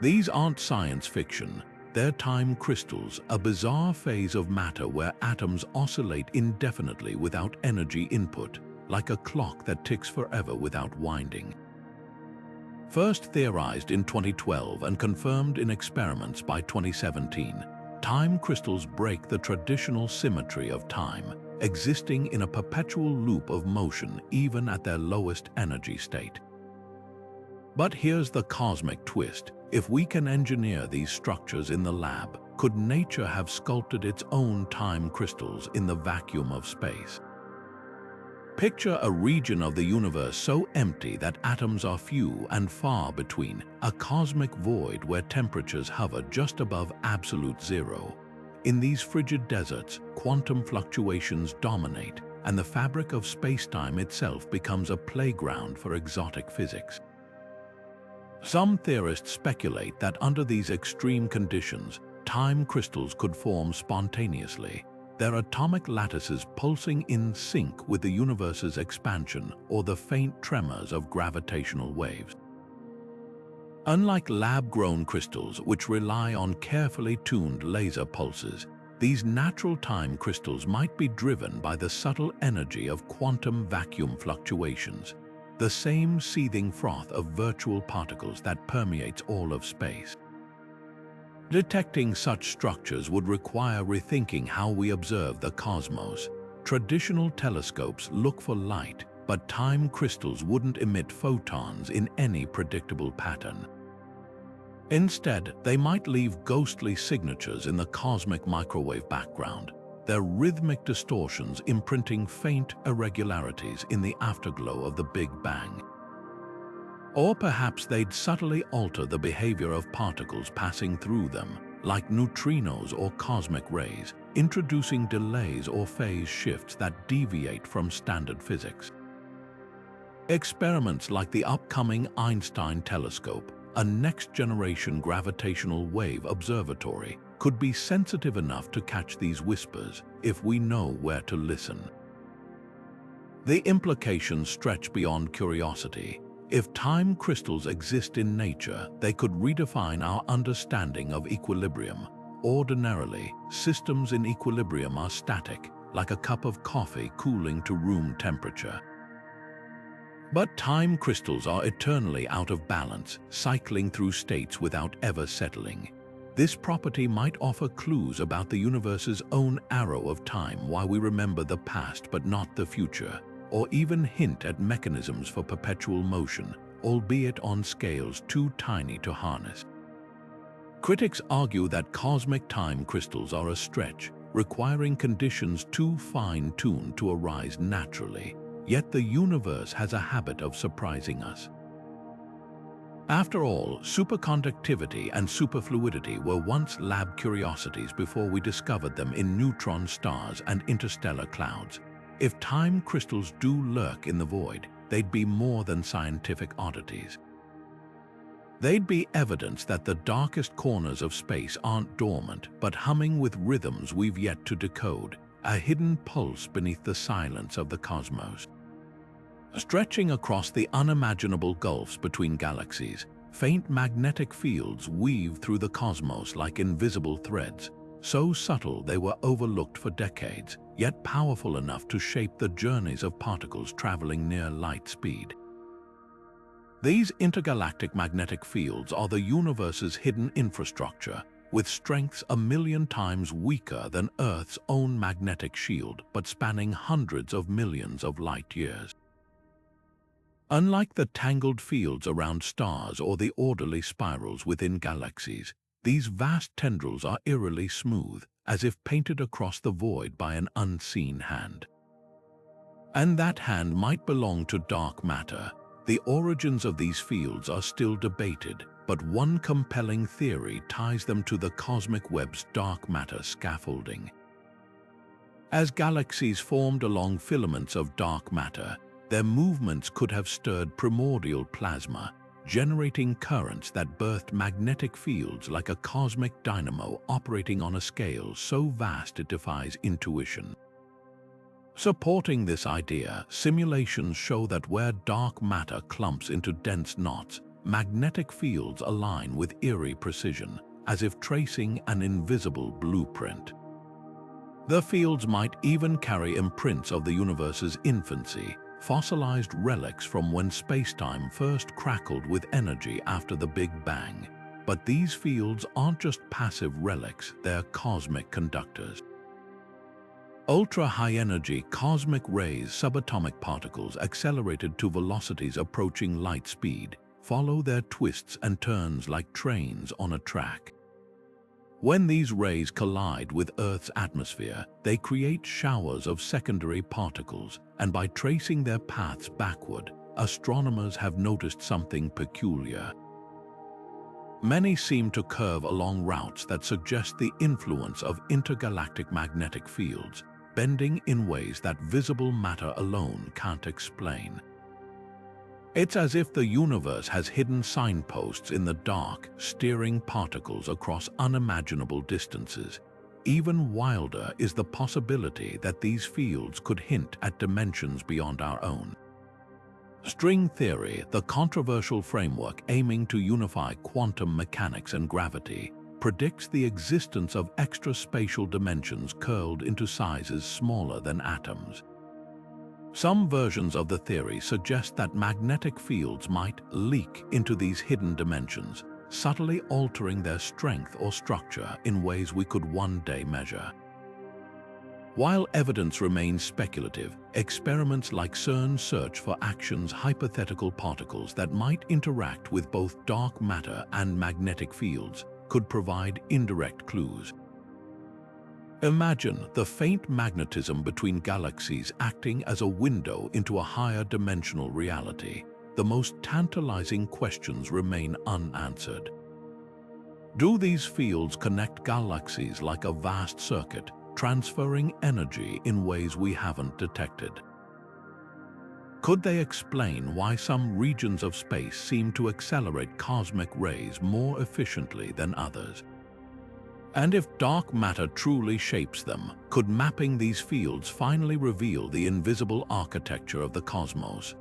A: These aren't science fiction, they're time crystals, a bizarre phase of matter where atoms oscillate indefinitely without energy input, like a clock that ticks forever without winding. First theorized in 2012 and confirmed in experiments by 2017, time crystals break the traditional symmetry of time, existing in a perpetual loop of motion even at their lowest energy state. But here's the cosmic twist: if we can engineer these structures in the lab, could nature have sculpted its own time crystals in the vacuum of space? Picture a region of the universe so empty that atoms are few and far between, a cosmic void where temperatures hover just above absolute zero. In these frigid deserts, quantum fluctuations dominate, and the fabric of space-time itself becomes a playground for exotic physics. Some theorists speculate that under these extreme conditions, time crystals could form spontaneously, their atomic lattices pulsing in sync with the universe's expansion or the faint tremors of gravitational waves. Unlike lab-grown crystals, which rely on carefully tuned laser pulses, these natural time crystals might be driven by the subtle energy of quantum vacuum fluctuations, the same seething froth of virtual particles that permeates all of space. Detecting such structures would require rethinking how we observe the cosmos. Traditional telescopes look for light, but time crystals wouldn't emit photons in any predictable pattern. Instead, they might leave ghostly signatures in the cosmic microwave background, their rhythmic distortions imprinting faint irregularities in the afterglow of the Big Bang. Or perhaps they'd subtly alter the behavior of particles passing through them, like neutrinos or cosmic rays, introducing delays or phase shifts that deviate from standard physics. Experiments like the upcoming Einstein telescope, a next-generation gravitational wave observatory, could be sensitive enough to catch these whispers if we know where to listen. The implications stretch beyond curiosity. If time crystals exist in nature, they could redefine our understanding of equilibrium. Ordinarily, systems in equilibrium are static, like a cup of coffee cooling to room temperature. But time crystals are eternally out of balance, cycling through states without ever settling. This property might offer clues about the universe's own arrow of time, why we remember the past but not the future, or even hint at mechanisms for perpetual motion, albeit on scales too tiny to harness. Critics argue that cosmic time crystals are a stretch, requiring conditions too fine-tuned to arise naturally, yet the universe has a habit of surprising us. After all, superconductivity and superfluidity were once lab curiosities before we discovered them in neutron stars and interstellar clouds. If time crystals do lurk in the void, they'd be more than scientific oddities. They'd be evidence that the darkest corners of space aren't dormant, but humming with rhythms we've yet to decode, a hidden pulse beneath the silence of the cosmos. Stretching across the unimaginable gulfs between galaxies, faint magnetic fields weave through the cosmos like invisible threads, so subtle they were overlooked for decades, yet powerful enough to shape the journeys of particles traveling near light speed. These intergalactic magnetic fields are the universe's hidden infrastructure, with strengths 1,000,000 times weaker than Earth's own magnetic shield, but spanning hundreds of millions of light years. Unlike the tangled fields around stars or the orderly spirals within galaxies, these vast tendrils are eerily smooth, as if painted across the void by an unseen hand. And that hand might belong to dark matter. The origins of these fields are still debated, but one compelling theory ties them to the cosmic web's dark matter scaffolding. As galaxies formed along filaments of dark matter, their movements could have stirred primordial plasma, generating currents that birthed magnetic fields like a cosmic dynamo operating on a scale so vast it defies intuition. Supporting this idea, simulations show that where dark matter clumps into dense knots, magnetic fields align with eerie precision, as if tracing an invisible blueprint. The fields might even carry imprints of the universe's infancy, fossilized relics from when space-time first crackled with energy after the Big Bang. But these fields aren't just passive relics, they're cosmic conductors. Ultra-high-energy cosmic rays, subatomic particles accelerated to velocities approaching light speed, follow their twists and turns like trains on a track. When these rays collide with Earth's atmosphere, they create showers of secondary particles, and by tracing their paths backward, astronomers have noticed something peculiar. Many seem to curve along routes that suggest the influence of intergalactic magnetic fields, bending in ways that visible matter alone can't explain. It's as if the universe has hidden signposts in the dark, steering particles across unimaginable distances. Even wilder is the possibility that these fields could hint at dimensions beyond our own. String theory, the controversial framework aiming to unify quantum mechanics and gravity, predicts the existence of extraspatial dimensions curled into sizes smaller than atoms. Some versions of the theory suggest that magnetic fields might leak into these hidden dimensions, subtly altering their strength or structure in ways we could one day measure. While evidence remains speculative, experiments like CERN's search for actions hypothetical particles that might interact with both dark matter and magnetic fields could provide indirect clues. Imagine the faint magnetism between galaxies acting as a window into a higher dimensional reality. The most tantalizing questions remain unanswered. Do these fields connect galaxies like a vast circuit, transferring energy in ways we haven't detected? Could they explain why some regions of space seem to accelerate cosmic rays more efficiently than others? And if dark matter truly shapes them, could mapping these fields finally reveal the invisible architecture of the cosmos?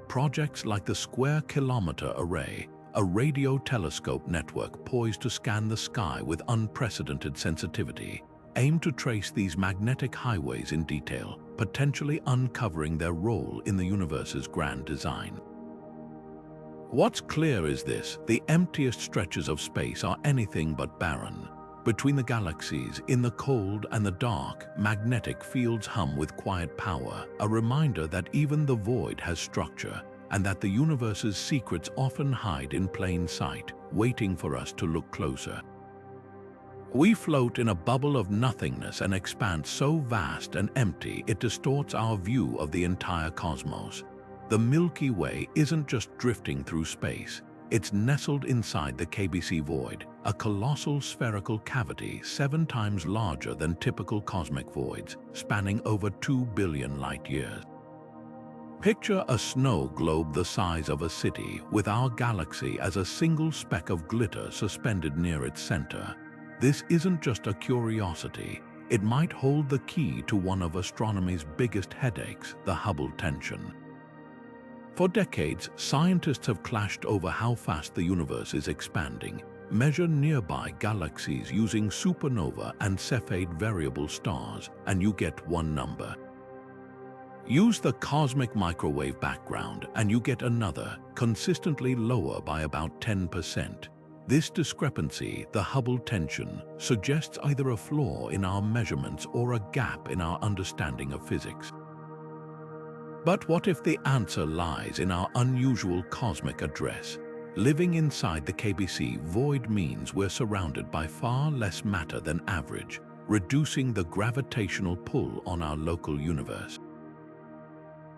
A: Projects like the Square Kilometre Array, a radio telescope network poised to scan the sky with unprecedented sensitivity, aim to trace these magnetic highways in detail, potentially uncovering their role in the universe's grand design. What's clear is this: the emptiest stretches of space are anything but barren. Between the galaxies, in the cold and the dark, magnetic fields hum with quiet power, a reminder that even the void has structure, and that the universe's secrets often hide in plain sight, waiting for us to look closer. We float in a bubble of nothingness, an expanse so vast and empty it distorts our view of the entire cosmos. The Milky Way isn't just drifting through space. It's nestled inside the KBC void, a colossal spherical cavity 7 times larger than typical cosmic voids, spanning over 2 billion light-years. Picture a snow globe the size of a city, with our galaxy as a single speck of glitter suspended near its center. This isn't just a curiosity. It might hold the key to one of astronomy's biggest headaches, the Hubble tension. For decades, scientists have clashed over how fast the universe is expanding. Measure nearby galaxies using supernova and Cepheid variable stars, and you get one number. Use the cosmic microwave background, and you get another, consistently lower by about 10%. This discrepancy, the Hubble tension, suggests either a flaw in our measurements or a gap in our understanding of physics. But what if the answer lies in our unusual cosmic address? Living inside the KBC void means we're surrounded by far less matter than average, reducing the gravitational pull on our local universe.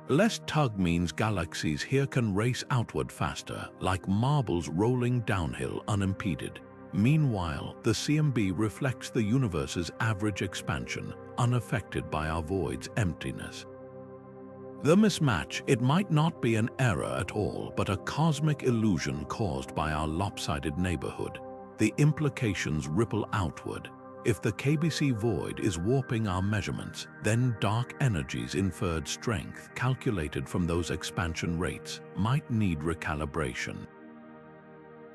A: Less tug means galaxies here can race outward faster, like marbles rolling downhill unimpeded. Meanwhile, the CMB reflects the universe's average expansion, unaffected by our void's emptiness. The mismatch, it might not be an error at all, but a cosmic illusion caused by our lopsided neighborhood. The implications ripple outward. If the KBC void is warping our measurements, then dark energy's inferred strength, calculated from those expansion rates, might need recalibration.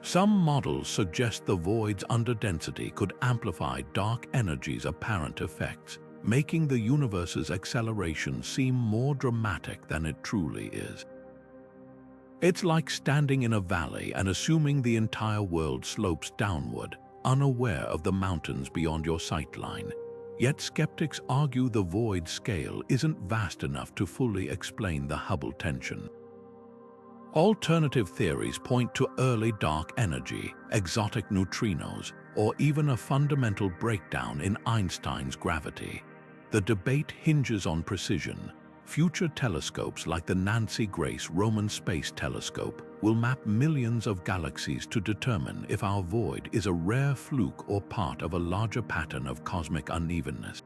A: Some models suggest the void's underdensity could amplify dark energy's apparent effects, making the universe's acceleration seem more dramatic than it truly is. It's like standing in a valley and assuming the entire world slopes downward, unaware of the mountains beyond your sightline. Yet skeptics argue the void scale isn't vast enough to fully explain the Hubble tension. Alternative theories point to early dark energy, exotic neutrinos, or even a fundamental breakdown in Einstein's gravity. The debate hinges on precision. Future telescopes like the Nancy Grace Roman Space Telescope will map millions of galaxies to determine if our void is a rare fluke or part of a larger pattern of cosmic unevenness.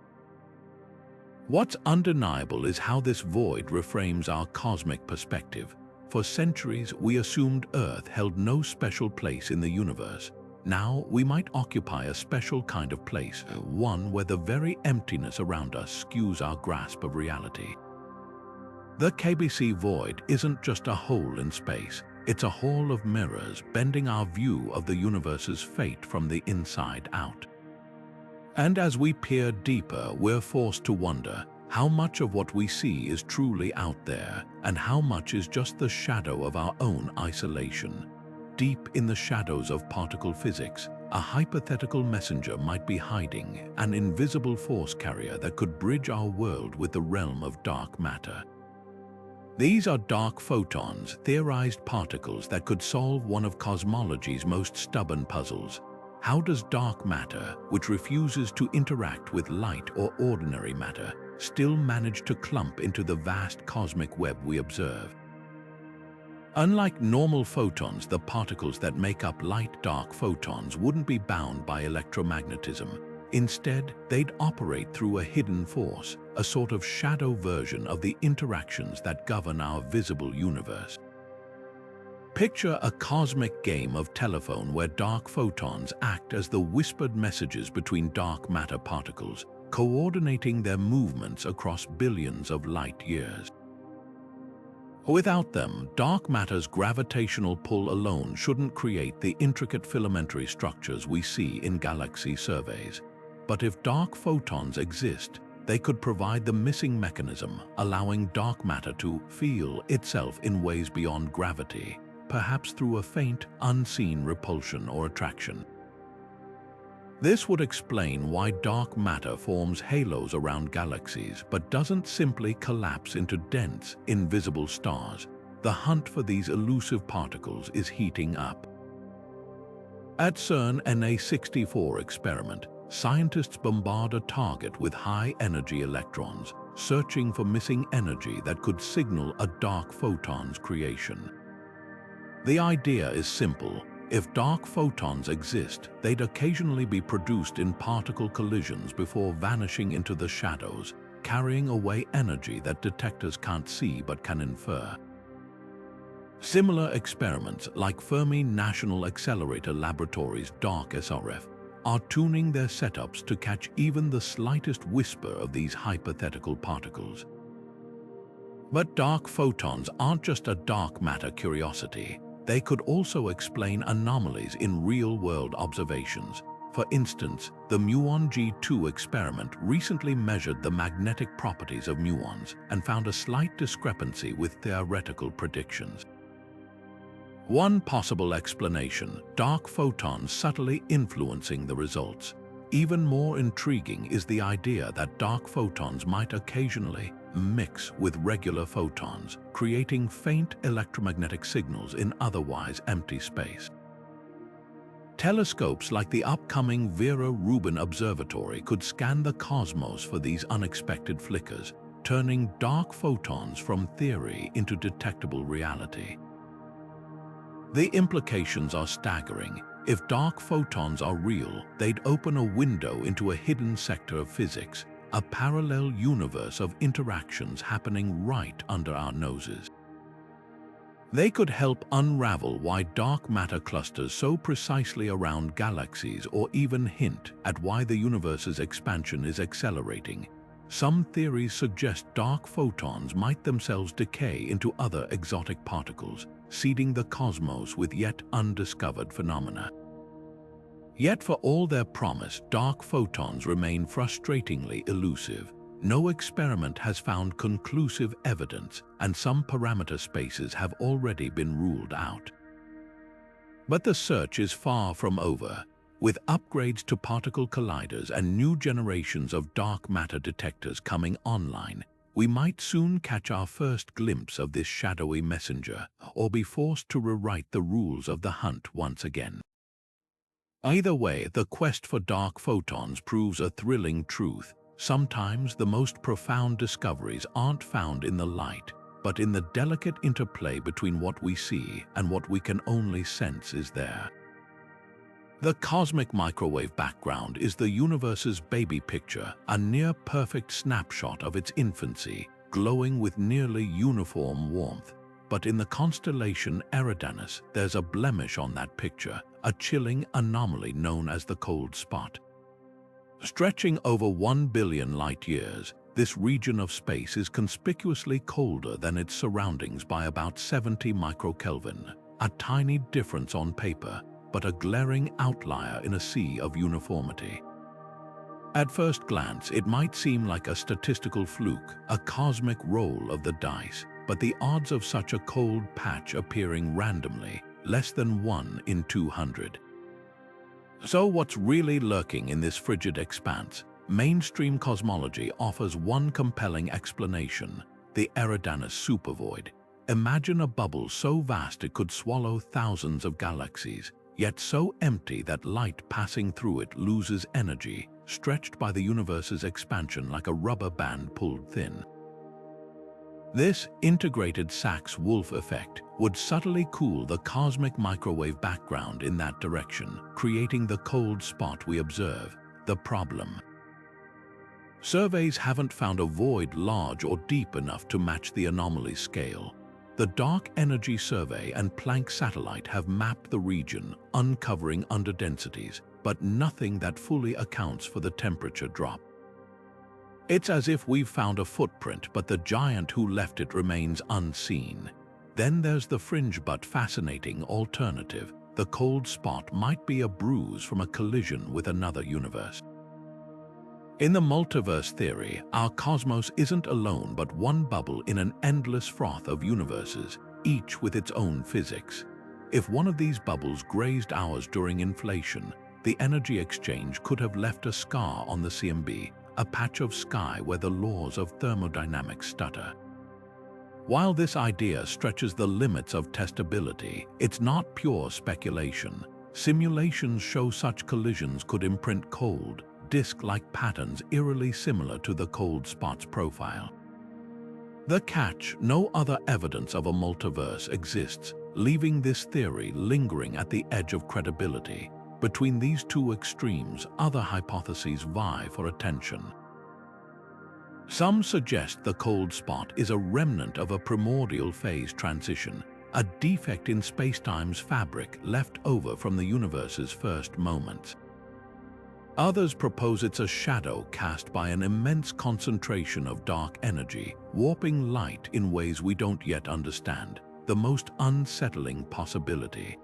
A: What's undeniable is how this void reframes our cosmic perspective. For centuries, we assumed Earth held no special place in the universe. Now, we might occupy a special kind of place, one where the very emptiness around us skews our grasp of reality. The KBC void isn't just a hole in space, it's a hall of mirrors bending our view of the universe's fate from the inside out. And as we peer deeper, we're forced to wonder how much of what we see is truly out there, and how much is just the shadow of our own isolation. Deep in the shadows of particle physics, a hypothetical messenger might be hiding, an invisible force carrier that could bridge our world with the realm of dark matter. These are dark photons, theorized particles that could solve one of cosmology's most stubborn puzzles. How does dark matter, which refuses to interact with light or ordinary matter, still manage to clump into the vast cosmic web we observe? Unlike normal photons, the particles that make up light-dark photons wouldn't be bound by electromagnetism. Instead, they'd operate through a hidden force, a sort of shadow version of the interactions that govern our visible universe. Picture a cosmic game of telephone where dark photons act as the whispered messages between dark matter particles, coordinating their movements across billions of light years. Without them, dark matter's gravitational pull alone shouldn't create the intricate filamentary structures we see in galaxy surveys. But if dark photons exist, they could provide the missing mechanism, allowing dark matter to feel itself in ways beyond gravity, perhaps through a faint, unseen repulsion or attraction. This would explain why dark matter forms halos around galaxies but doesn't simply collapse into dense, invisible stars. The hunt for these elusive particles is heating up. At CERN NA-64 experiment, scientists bombard a target with high-energy electrons, searching for missing energy that could signal a dark photon's creation. The idea is simple. If dark photons exist, they'd occasionally be produced in particle collisions before vanishing into the shadows, carrying away energy that detectors can't see but can infer. Similar experiments like Fermi National Accelerator Laboratories' dark SRF are tuning their setups to catch even the slightest whisper of these hypothetical particles. But dark photons aren't just a dark matter curiosity. They could also explain anomalies in real-world observations. For instance, the muon G2 experiment recently measured the magnetic properties of muons and found a slight discrepancy with theoretical predictions. One possible explanation: dark photons subtly influencing the results. Even more intriguing is the idea that dark photons might occasionally mix with regular photons, creating faint electromagnetic signals in otherwise empty space. Telescopes like the upcoming Vera Rubin Observatory could scan the cosmos for these unexpected flickers, turning dark photons from theory into detectable reality. The implications are staggering. If dark photons are real, they'd open a window into a hidden sector of physics, a parallel universe of interactions happening right under our noses. They could help unravel why dark matter clusters so precisely around galaxies, or even hint at why the universe's expansion is accelerating. Some theories suggest dark photons might themselves decay into other exotic particles, seeding the cosmos with yet undiscovered phenomena. Yet for all their promise, dark photons remain frustratingly elusive. No experiment has found conclusive evidence, and some parameter spaces have already been ruled out. But the search is far from over. With upgrades to particle colliders and new generations of dark matter detectors coming online, we might soon catch our first glimpse of this shadowy messenger, or be forced to rewrite the rules of the hunt once again. Either way, the quest for dark photons proves a thrilling truth. Sometimes the most profound discoveries aren't found in the light, but in the delicate interplay between what we see and what we can only sense is there. The cosmic microwave background is the universe's baby picture, a near-perfect snapshot of its infancy, glowing with nearly uniform warmth. But in the constellation Eridanus, there's a blemish on that picture, a chilling anomaly known as the cold spot. Stretching over 1 billion light-years, this region of space is conspicuously colder than its surroundings by about 70 microkelvin, a tiny difference on paper, but a glaring outlier in a sea of uniformity. At first glance, it might seem like a statistical fluke, a cosmic roll of the dice, but the odds of such a cold patch appearing randomly, less than 1 in 200. So what's really lurking in this frigid expanse? Mainstream cosmology offers one compelling explanation: the Eridanus Supervoid. Imagine a bubble so vast it could swallow thousands of galaxies, yet so empty that light passing through it loses energy, stretched by the universe's expansion like a rubber band pulled thin. This integrated Sachs-Wolf effect would subtly cool the cosmic microwave background in that direction, creating the cold spot we observe. The problem: surveys haven't found a void large or deep enough to match the anomaly scale. The Dark Energy Survey and Planck satellite have mapped the region, uncovering underdensities, but nothing that fully accounts for the temperature drop. It's as if we've found a footprint, but the giant who left it remains unseen. Then there's the fringe but fascinating alternative. The cold spot might be a bruise from a collision with another universe. In the multiverse theory, our cosmos isn't alone but one bubble in an endless froth of universes, each with its own physics. If one of these bubbles grazed ours during inflation, the energy exchange could have left a scar on the CMB, a patch of sky where the laws of thermodynamics stutter. While this idea stretches the limits of testability, it's not pure speculation. Simulations show such collisions could imprint cold, disk-like patterns eerily similar to the cold spot's profile. The catch: no other evidence of a multiverse exists, leaving this theory lingering at the edge of credibility. Between these two extremes, other hypotheses vie for attention. Some suggest the cold spot is a remnant of a primordial phase transition, a defect in spacetime's fabric left over from the universe's first moments. Others propose it's a shadow cast by an immense concentration of dark energy, warping light in ways we don't yet understand, the most unsettling possibility.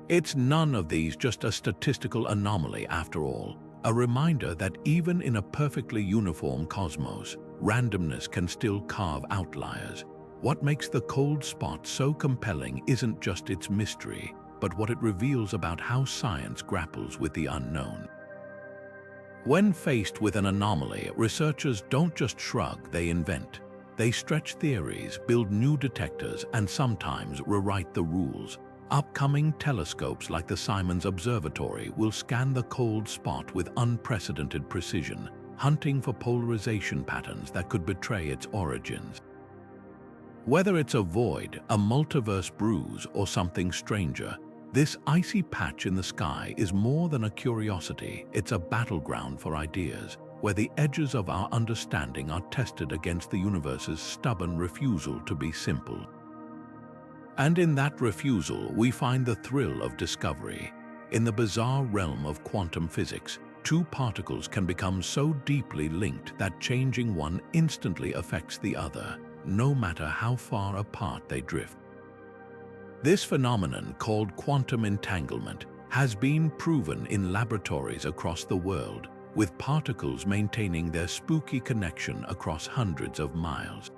A: It's none of these, just a statistical anomaly after all, a reminder that even in a perfectly uniform cosmos, randomness can still carve outliers. What makes the cold spot so compelling isn't just its mystery, but what it reveals about how science grapples with the unknown. When faced with an anomaly, researchers don't just shrug, they invent. They stretch theories, build new detectors, and sometimes rewrite the rules. Upcoming telescopes like the Simons Observatory will scan the cold spot with unprecedented precision, hunting for polarization patterns that could betray its origins. Whether it's a void, a multiverse bruise, or something stranger, this icy patch in the sky is more than a curiosity. It's a battleground for ideas, where the edges of our understanding are tested against the universe's stubborn refusal to be simple. And in that refusal, we find the thrill of discovery. In the bizarre realm of quantum physics, two particles can become so deeply linked that changing one instantly affects the other, no matter how far apart they drift. This phenomenon, called quantum entanglement, has been proven in laboratories across the world, with particles maintaining their spooky connection across hundreds of miles.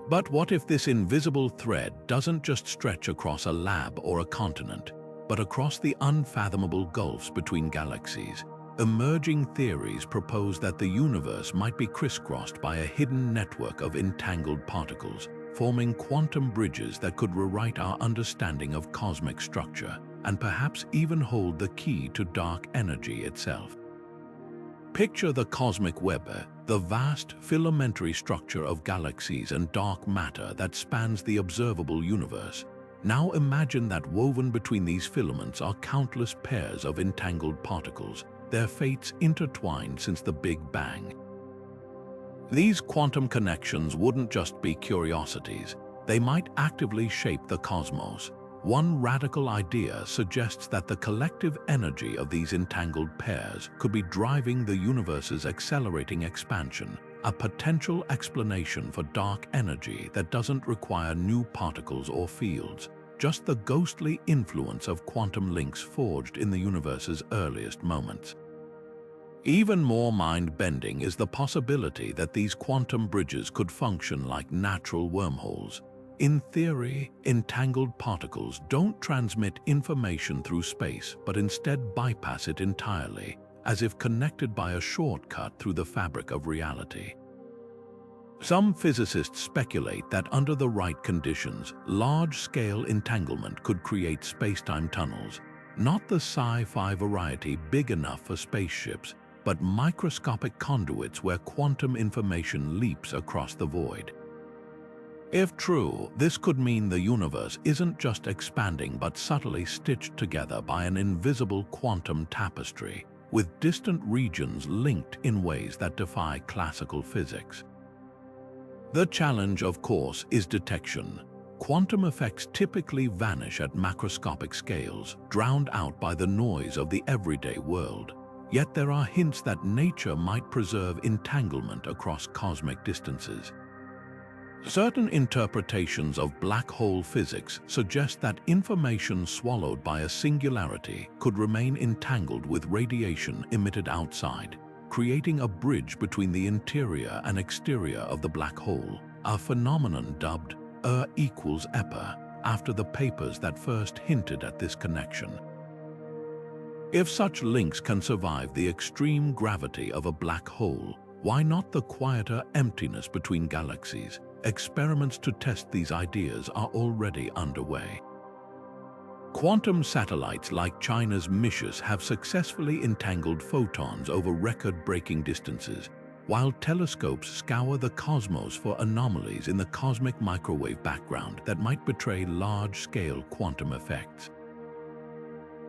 A: But what if this invisible thread doesn't just stretch across a lab or a continent, but across the unfathomable gulfs between galaxies? Emerging theories propose that the universe might be crisscrossed by a hidden network of entangled particles, forming quantum bridges that could rewrite our understanding of cosmic structure, and perhaps even hold the key to dark energy itself. Picture the cosmic web, the vast filamentary structure of galaxies and dark matter that spans the observable universe. Now imagine that woven between these filaments are countless pairs of entangled particles, their fates intertwined since the Big Bang. These quantum connections wouldn't just be curiosities, they might actively shape the cosmos. One radical idea suggests that the collective energy of these entangled pairs could be driving the universe's accelerating expansion, a potential explanation for dark energy that doesn't require new particles or fields, just the ghostly influence of quantum links forged in the universe's earliest moments. Even more mind-bending is the possibility that these quantum bridges could function like natural wormholes. In theory, entangled particles don't transmit information through space, but instead bypass it entirely, as if connected by a shortcut through the fabric of reality. Some physicists speculate that under the right conditions, large-scale entanglement could create spacetime tunnels, not the sci-fi variety big enough for spaceships, but microscopic conduits where quantum information leaps across the void. If true, this could mean the universe isn't just expanding but subtly stitched together by an invisible quantum tapestry, with distant regions linked in ways that defy classical physics. The challenge, of course, is detection. Quantum effects typically vanish at macroscopic scales, drowned out by the noise of the everyday world. Yet there are hints that nature might preserve entanglement across cosmic distances. Certain interpretations of black hole physics suggest that information swallowed by a singularity could remain entangled with radiation emitted outside. creating a bridge between the interior and exterior of the black hole, a phenomenon dubbed equals EPA, after the papers that first hinted at this connection. If such links can survive the extreme gravity of a black hole, why not the quieter emptiness between galaxies? Experiments to test these ideas are already underway. Quantum satellites like China's Missions have successfully entangled photons over record-breaking distances, while telescopes scour the cosmos for anomalies in the cosmic microwave background that might betray large-scale quantum effects.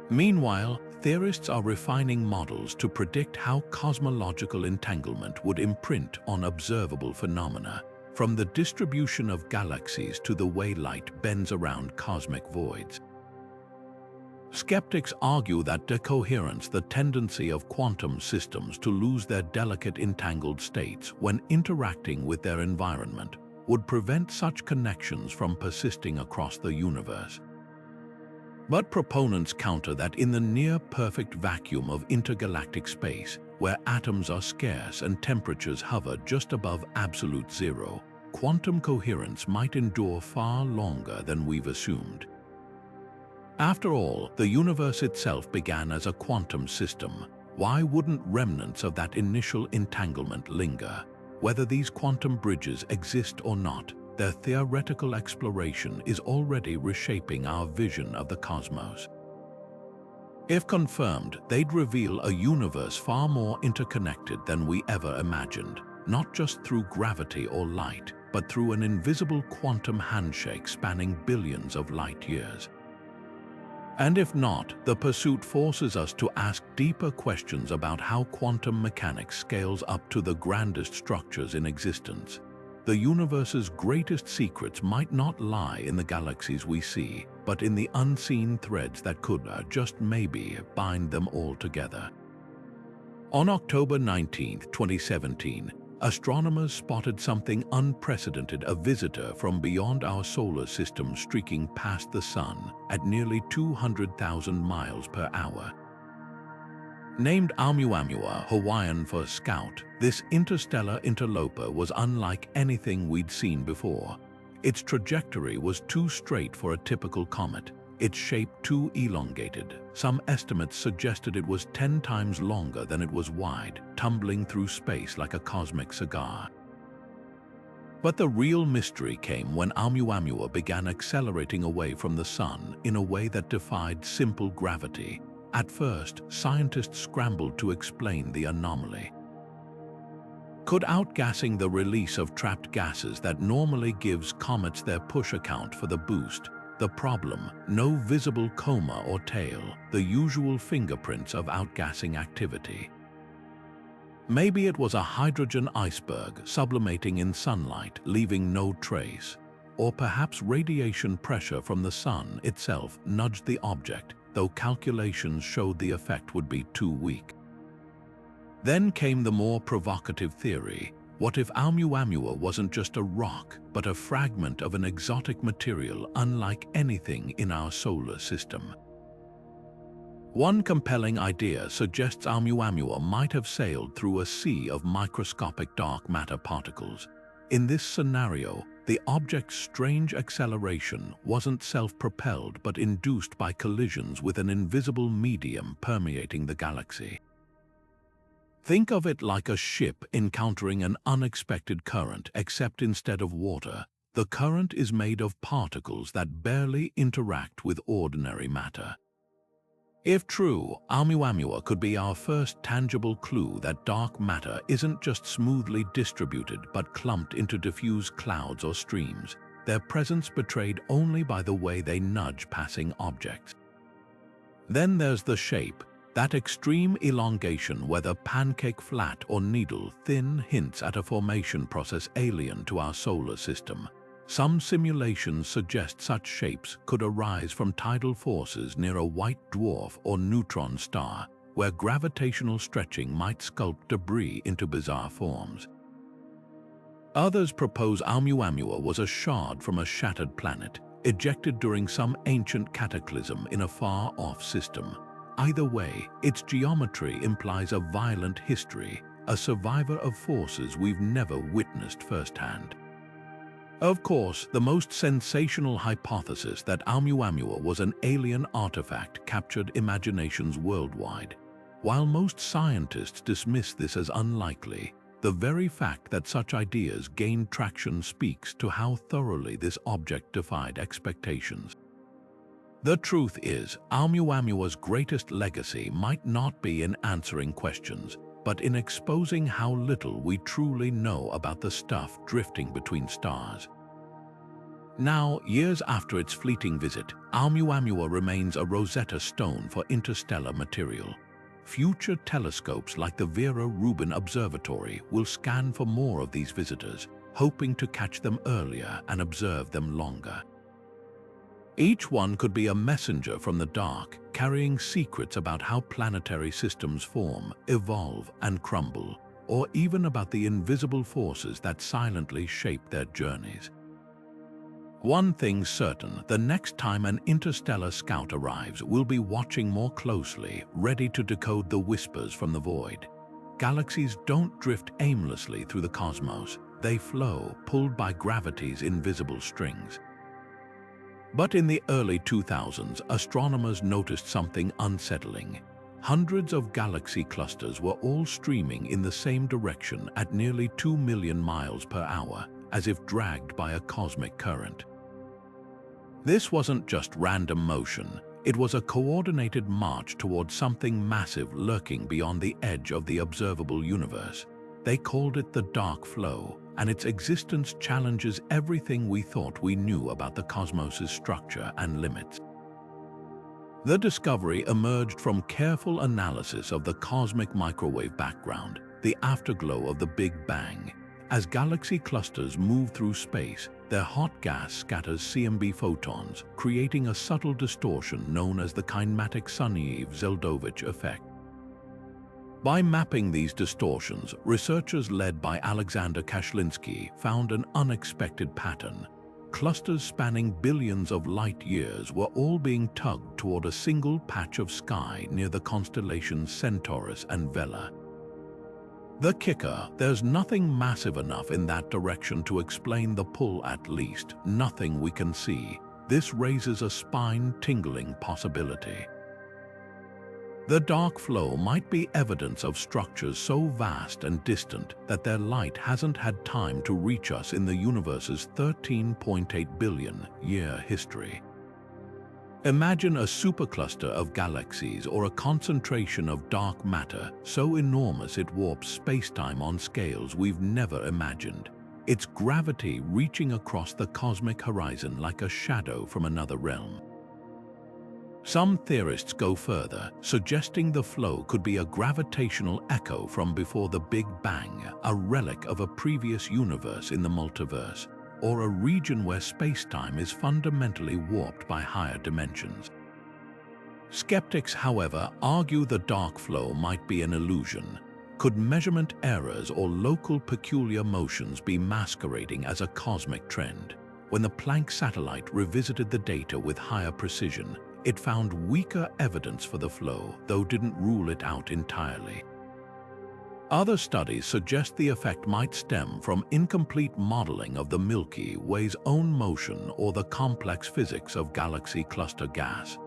A: Meanwhile, theorists are refining models to predict how cosmological entanglement would imprint on observable phenomena, from the distribution of galaxies to the way light bends around cosmic voids. Skeptics argue that decoherence, the tendency of quantum systems to lose their delicate entangled states when interacting with their environment, would prevent such connections from persisting across the universe. But proponents counter that in the near-perfect vacuum of intergalactic space, where atoms are scarce and temperatures hover just above absolute zero, quantum coherence might endure far longer than we've assumed. After all, the universe itself began as a quantum system. Why wouldn't remnants of that initial entanglement linger? Whether these quantum bridges exist or not, their theoretical exploration is already reshaping our vision of the cosmos. If confirmed, they'd reveal a universe far more interconnected than we ever imagined, not just through gravity or light, but through an invisible quantum handshake spanning billions of light years. And if not, the pursuit forces us to ask deeper questions about how quantum mechanics scales up to the grandest structures in existence. The universe's greatest secrets might not lie in the galaxies we see, but in the unseen threads that could, just maybe, bind them all together. On October 19, 2017, astronomers spotted something unprecedented, a visitor from beyond our solar system streaking past the Sun at nearly 200,000 miles per hour. Named Oumuamua, Hawaiian for scout, this interstellar interloper was unlike anything we'd seen before. Its trajectory was too straight for a typical comet, its shape too elongated. Some estimates suggested it was 10 times longer than it was wide, tumbling through space like a cosmic cigar. But the real mystery came when Oumuamua began accelerating away from the Sun in a way that defied simple gravity. At first, scientists scrambled to explain the anomaly. Could outgassing, the release of trapped gases that normally gives comets their push, account for the boost? The problem: no visible coma or tail, the usual fingerprints of outgassing activity. Maybe it was a hydrogen iceberg sublimating in sunlight, leaving no trace. Or perhaps radiation pressure from the Sun itself nudged the object, though calculations showed the effect would be too weak. Then came the more provocative theory. What if Oumuamua wasn't just a rock, but a fragment of an exotic material unlike anything in our solar system? One compelling idea suggests Oumuamua might have sailed through a sea of microscopic dark matter particles. In this scenario, the object's strange acceleration wasn't self-propelled but induced by collisions with an invisible medium permeating the galaxy. Think of it like a ship encountering an unexpected current, except instead of water, the current is made of particles that barely interact with ordinary matter. If true, Oumuamua could be our first tangible clue that dark matter isn't just smoothly distributed but clumped into diffuse clouds or streams, their presence betrayed only by the way they nudge passing objects. Then there's the shape. That extreme elongation, whether pancake flat or needle thin, hints at a formation process alien to our solar system. Some simulations suggest such shapes could arise from tidal forces near a white dwarf or neutron star, where gravitational stretching might sculpt debris into bizarre forms. Others propose Oumuamua was a shard from a shattered planet, ejected during some ancient cataclysm in a far-off system. Either way, its geometry implies a violent history, a survivor of forces we've never witnessed firsthand. Of course, the most sensational hypothesis that Oumuamua was an alien artifact captured imaginations worldwide. While most scientists dismiss this as unlikely, the very fact that such ideas gained traction speaks to how thoroughly this object defied expectations. The truth is, Oumuamua's greatest legacy might not be in answering questions, but in exposing how little we truly know about the stuff drifting between stars. Now, years after its fleeting visit, Oumuamua remains a Rosetta Stone for interstellar material. Future telescopes like the Vera Rubin Observatory will scan for more of these visitors, hoping to catch them earlier and observe them longer. Each one could be a messenger from the dark, carrying secrets about how planetary systems form, evolve, and crumble, or even about the invisible forces that silently shape their journeys. One thing's certain, the next time an interstellar scout arrives, we'll be watching more closely, ready to decode the whispers from the void. Galaxies don't drift aimlessly through the cosmos. They flow, pulled by gravity's invisible strings. But in the early 2000s, astronomers noticed something unsettling. Hundreds of galaxy clusters were all streaming in the same direction at nearly 2 million miles per hour, as if dragged by a cosmic current. This wasn't just random motion, it was a coordinated march toward something massive lurking beyond the edge of the observable universe. They called it the dark flow, and its existence challenges everything we thought we knew about the cosmos's structure and limits. The discovery emerged from careful analysis of the cosmic microwave background, the afterglow of the Big Bang. As galaxy clusters move through space, their hot gas scatters CMB photons, creating a subtle distortion known as the kinematic Sunyaev-Zeldovich effect. By mapping these distortions, researchers led by Alexander Kashlinsky found an unexpected pattern. Clusters spanning billions of light years were all being tugged toward a single patch of sky near the constellations Centaurus and Vela. The kicker, there's nothing massive enough in that direction to explain the pull, at least, nothing we can see. This raises a spine-tingling possibility. The dark flow might be evidence of structures so vast and distant that their light hasn't had time to reach us in the universe's 13.8 billion-year history. Imagine a supercluster of galaxies or a concentration of dark matter so enormous it warps spacetime on scales we've never imagined. Its gravity reaching across the cosmic horizon like a shadow from another realm. Some theorists go further, suggesting the flow could be a gravitational echo from before the Big Bang, a relic of a previous universe in the multiverse, or a region where space-time is fundamentally warped by higher dimensions. Skeptics, however, argue the dark flow might be an illusion. Could measurement errors or local peculiar motions be masquerading as a cosmic trend? When the Planck satellite revisited the data with higher precision, it found weaker evidence for the flow, though didn't rule it out entirely. Other studies suggest the effect might stem from incomplete modeling of the Milky Way's own motion or the complex physics of galaxy cluster gas.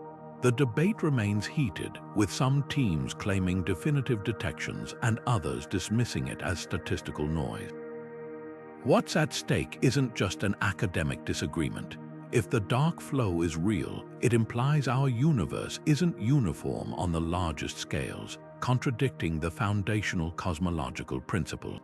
A: The debate remains heated, with some teams claiming definitive detections and others dismissing it as statistical noise. What's at stake isn't just an academic disagreement. If the dark flow is real, it implies our universe isn't uniform on the largest scales, contradicting the foundational cosmological principle.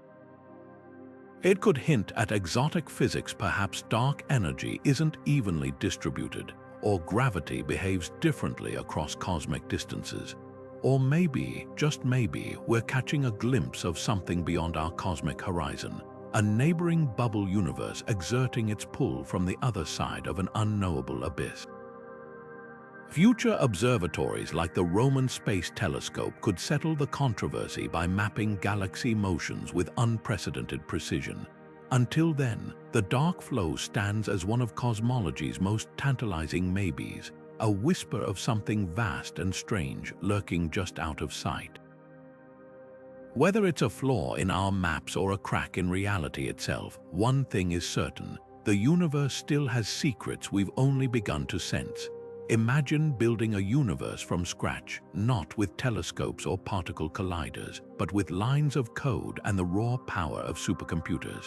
A: It could hint at exotic physics, perhaps dark energy isn't evenly distributed, or gravity behaves differently across cosmic distances. Or maybe, just maybe, we're catching a glimpse of something beyond our cosmic horizon, a neighboring bubble universe exerting its pull from the other side of an unknowable abyss. Future observatories like the Roman Space Telescope could settle the controversy by mapping galaxy motions with unprecedented precision. Until then, the dark flow stands as one of cosmology's most tantalizing maybes, a whisper of something vast and strange lurking just out of sight. Whether it's a flaw in our maps or a crack in reality itself, one thing is certain: the universe still has secrets we've only begun to sense. Imagine building a universe from scratch, not with telescopes or particle colliders, but with lines of code and the raw power of supercomputers.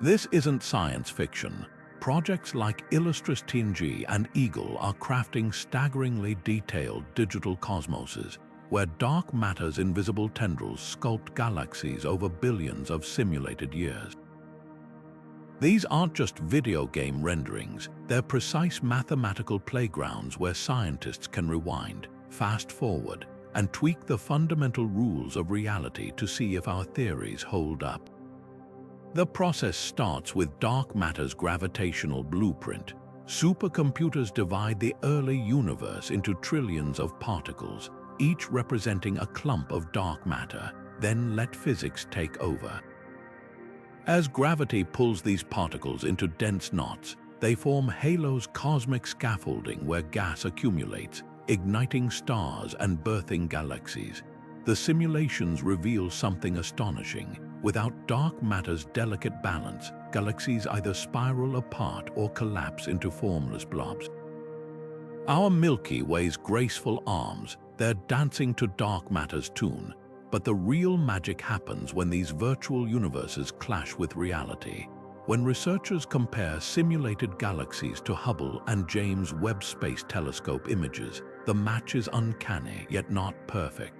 A: This isn't science fiction. Projects like Illustrating and Eagle are crafting staggeringly detailed digital cosmoses, where dark matter's invisible tendrils sculpt galaxies over billions of simulated years. These aren't just video game renderings, they're precise mathematical playgrounds where scientists can rewind, fast forward, and tweak the fundamental rules of reality to see if our theories hold up. The process starts with dark matter's gravitational blueprint. Supercomputers divide the early universe into trillions of particles, each representing a clump of dark matter, then let physics take over. As gravity pulls these particles into dense knots, they form halos, cosmic scaffolding where gas accumulates, igniting stars and birthing galaxies. The simulations reveal something astonishing. Without dark matter's delicate balance, galaxies either spiral apart or collapse into formless blobs. Our Milky Way's graceful arms, they're dancing to dark matter's tune. But the real magic happens when these virtual universes clash with reality. When researchers compare simulated galaxies to Hubble and James Webb Space Telescope images, the match is uncanny yet not perfect.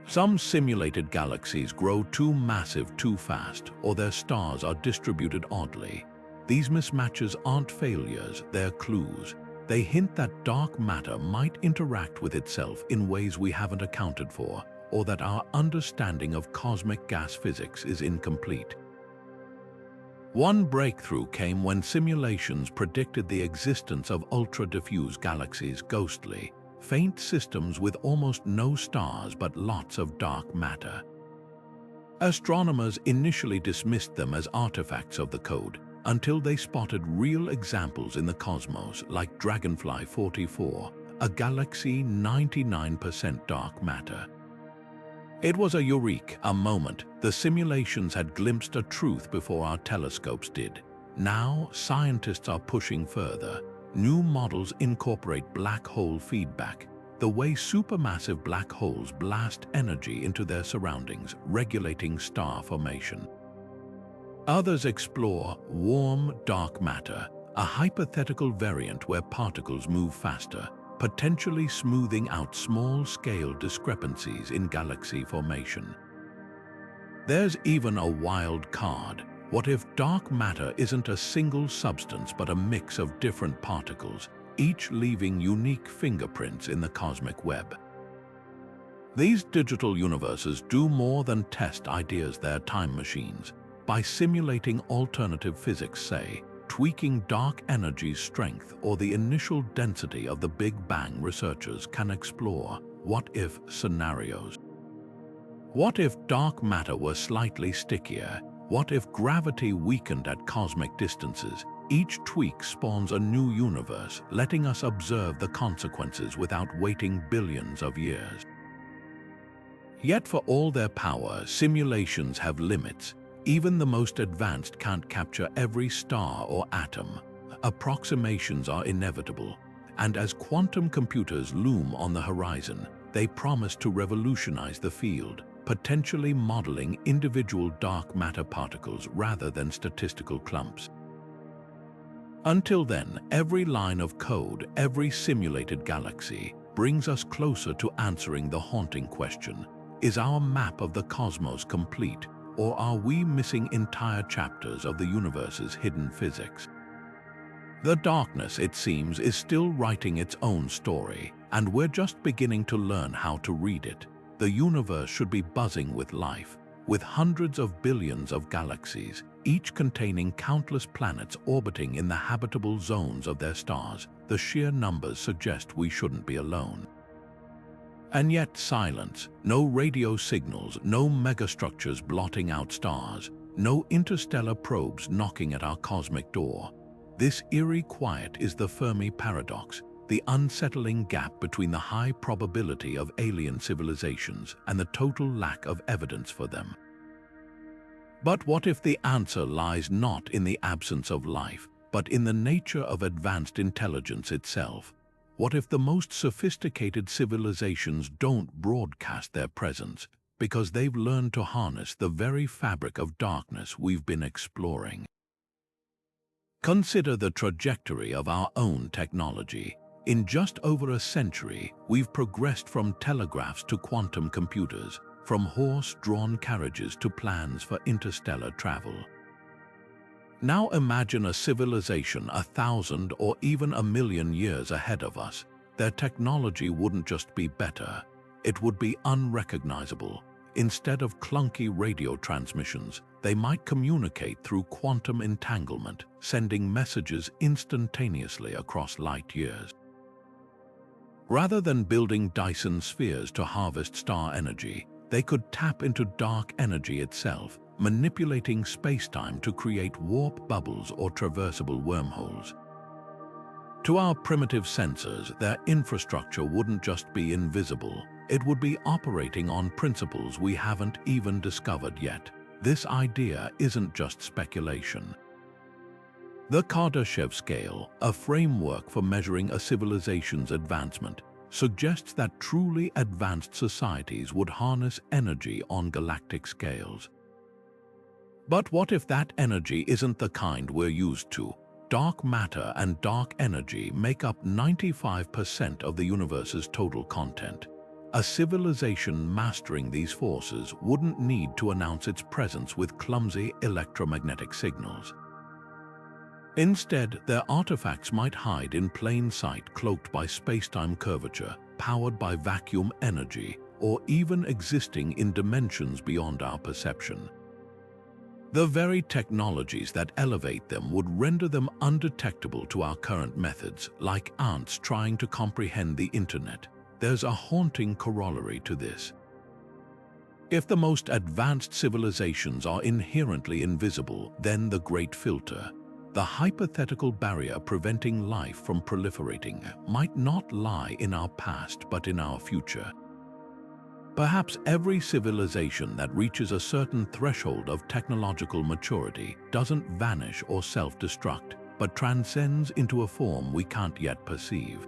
A: Some simulated galaxies grow too massive too fast, or their stars are distributed oddly. These mismatches aren't failures, they're clues. They hint that dark matter might interact with itself in ways we haven't accounted for, or that our understanding of cosmic gas physics is incomplete. One breakthrough came when simulations predicted the existence of ultra-diffuse galaxies, ghostly, faint systems with almost no stars but lots of dark matter. Astronomers initially dismissed them as artifacts of the code, until they spotted real examples in the cosmos, like Dragonfly 44, a galaxy 99% dark matter. It was a eureka, a moment. The simulations had glimpsed a truth before our telescopes did. Now, scientists are pushing further. New models incorporate black hole feedback, the way supermassive black holes blast energy into their surroundings, regulating star formation. Others explore warm dark matter, a hypothetical variant where particles move faster, potentially smoothing out small-scale discrepancies in galaxy formation. There's even a wild card. What if dark matter isn't a single substance but a mix of different particles, each leaving unique fingerprints in the cosmic web? These digital universes do more than test ideas, they're time machines. By simulating alternative physics, say, tweaking dark energy's strength or the initial density of the Big Bang, researchers can explore what-if scenarios. What if dark matter were slightly stickier? What if gravity weakened at cosmic distances? Each tweak spawns a new universe, letting us observe the consequences without waiting billions of years. Yet for all their power, simulations have limits. Even the most advanced can't capture every star or atom. Approximations are inevitable, and as quantum computers loom on the horizon, they promise to revolutionize the field, potentially modeling individual dark matter particles rather than statistical clumps. Until then, every line of code, every simulated galaxy, brings us closer to answering the haunting question: is our map of the cosmos complete? Or are we missing entire chapters of the universe's hidden physics? The darkness, it seems, is still writing its own story, and we're just beginning to learn how to read it. The universe should be buzzing with life, with hundreds of billions of galaxies, each containing countless planets orbiting in the habitable zones of their stars. The sheer numbers suggest we shouldn't be alone. And yet silence, no radio signals, no megastructures blotting out stars, no interstellar probes knocking at our cosmic door. This eerie quiet is the Fermi paradox. the unsettling gap between the high probability of alien civilizations and the total lack of evidence for them. But what if the answer lies not in the absence of life, but in the nature of advanced intelligence itself? What if the most sophisticated civilizations don't broadcast their presence because they've learned to harness the very fabric of darkness we've been exploring? Consider the trajectory of our own technology. In just over a century, we've progressed from telegraphs to quantum computers, from horse-drawn carriages to plans for interstellar travel. Now imagine a civilization 1,000 or even 1,000,000 years ahead of us. Their technology wouldn't just be better, it would be unrecognizable. Instead of clunky radio transmissions, they might communicate through quantum entanglement, sending messages instantaneously across light years. Rather than building Dyson spheres to harvest star energy, they could tap into dark energy itself, manipulating space-time to create warp bubbles or traversable wormholes. To our primitive sensors, their infrastructure wouldn't just be invisible, it would be operating on principles we haven't even discovered yet. This idea isn't just speculation. The Kardashev scale, a framework for measuring a civilization's advancement, suggests that truly advanced societies would harness energy on galactic scales. But what if that energy isn't the kind we're used to? Dark matter and dark energy make up 95% of the universe's total content. A civilization mastering these forces wouldn't need to announce its presence with clumsy electromagnetic signals. Instead, their artifacts might hide in plain sight, cloaked by space-time curvature, powered by vacuum energy, or even existing in dimensions beyond our perception. The very technologies that elevate them would render them undetectable to our current methods, like ants trying to comprehend the internet. There's a haunting corollary to this. If the most advanced civilizations are inherently invisible, then the Great Filter, the hypothetical barrier preventing life from proliferating, might not lie in our past but in our future. Perhaps every civilization that reaches a certain threshold of technological maturity doesn't vanish or self-destruct, but transcends into a form we can't yet perceive.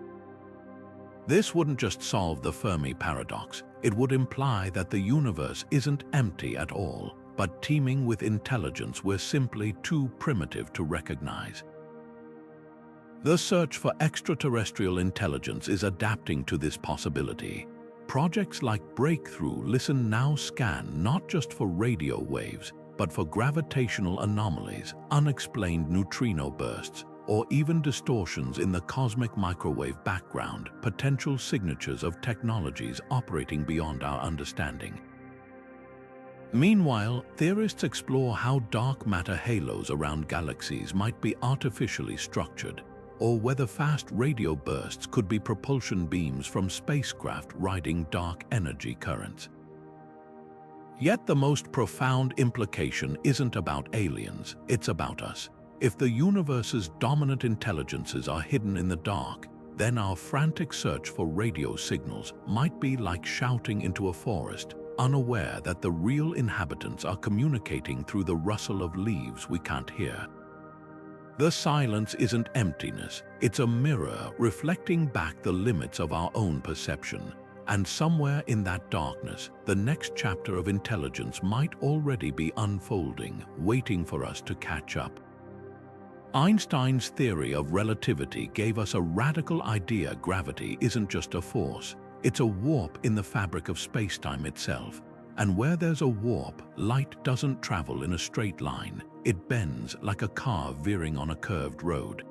A: This wouldn't just solve the Fermi paradox, it would imply that the universe isn't empty at all, but teeming with intelligence we're simply too primitive to recognize. The search for extraterrestrial intelligence is adapting to this possibility. Projects like Breakthrough Listen now scan not just for radio waves, but for gravitational anomalies, unexplained neutrino bursts, or even distortions in the cosmic microwave background, potential signatures of technologies operating beyond our understanding. Meanwhile, theorists explore how dark matter halos around galaxies might be artificially structured, or whether fast radio bursts could be propulsion beams from spacecraft riding dark energy currents. Yet the most profound implication isn't about aliens, it's about us. If the universe's dominant intelligences are hidden in the dark, then our frantic search for radio signals might be like shouting into a forest, unaware that the real inhabitants are communicating through the rustle of leaves we can't hear. The silence isn't emptiness, it's a mirror reflecting back the limits of our own perception. And somewhere in that darkness, the next chapter of intelligence might already be unfolding, waiting for us to catch up. Einstein's theory of relativity gave us a radical idea: gravity isn't just a force, it's a warp in the fabric of space-time itself. And where there's a warp, light doesn't travel in a straight line, it bends like a car veering on a curved road.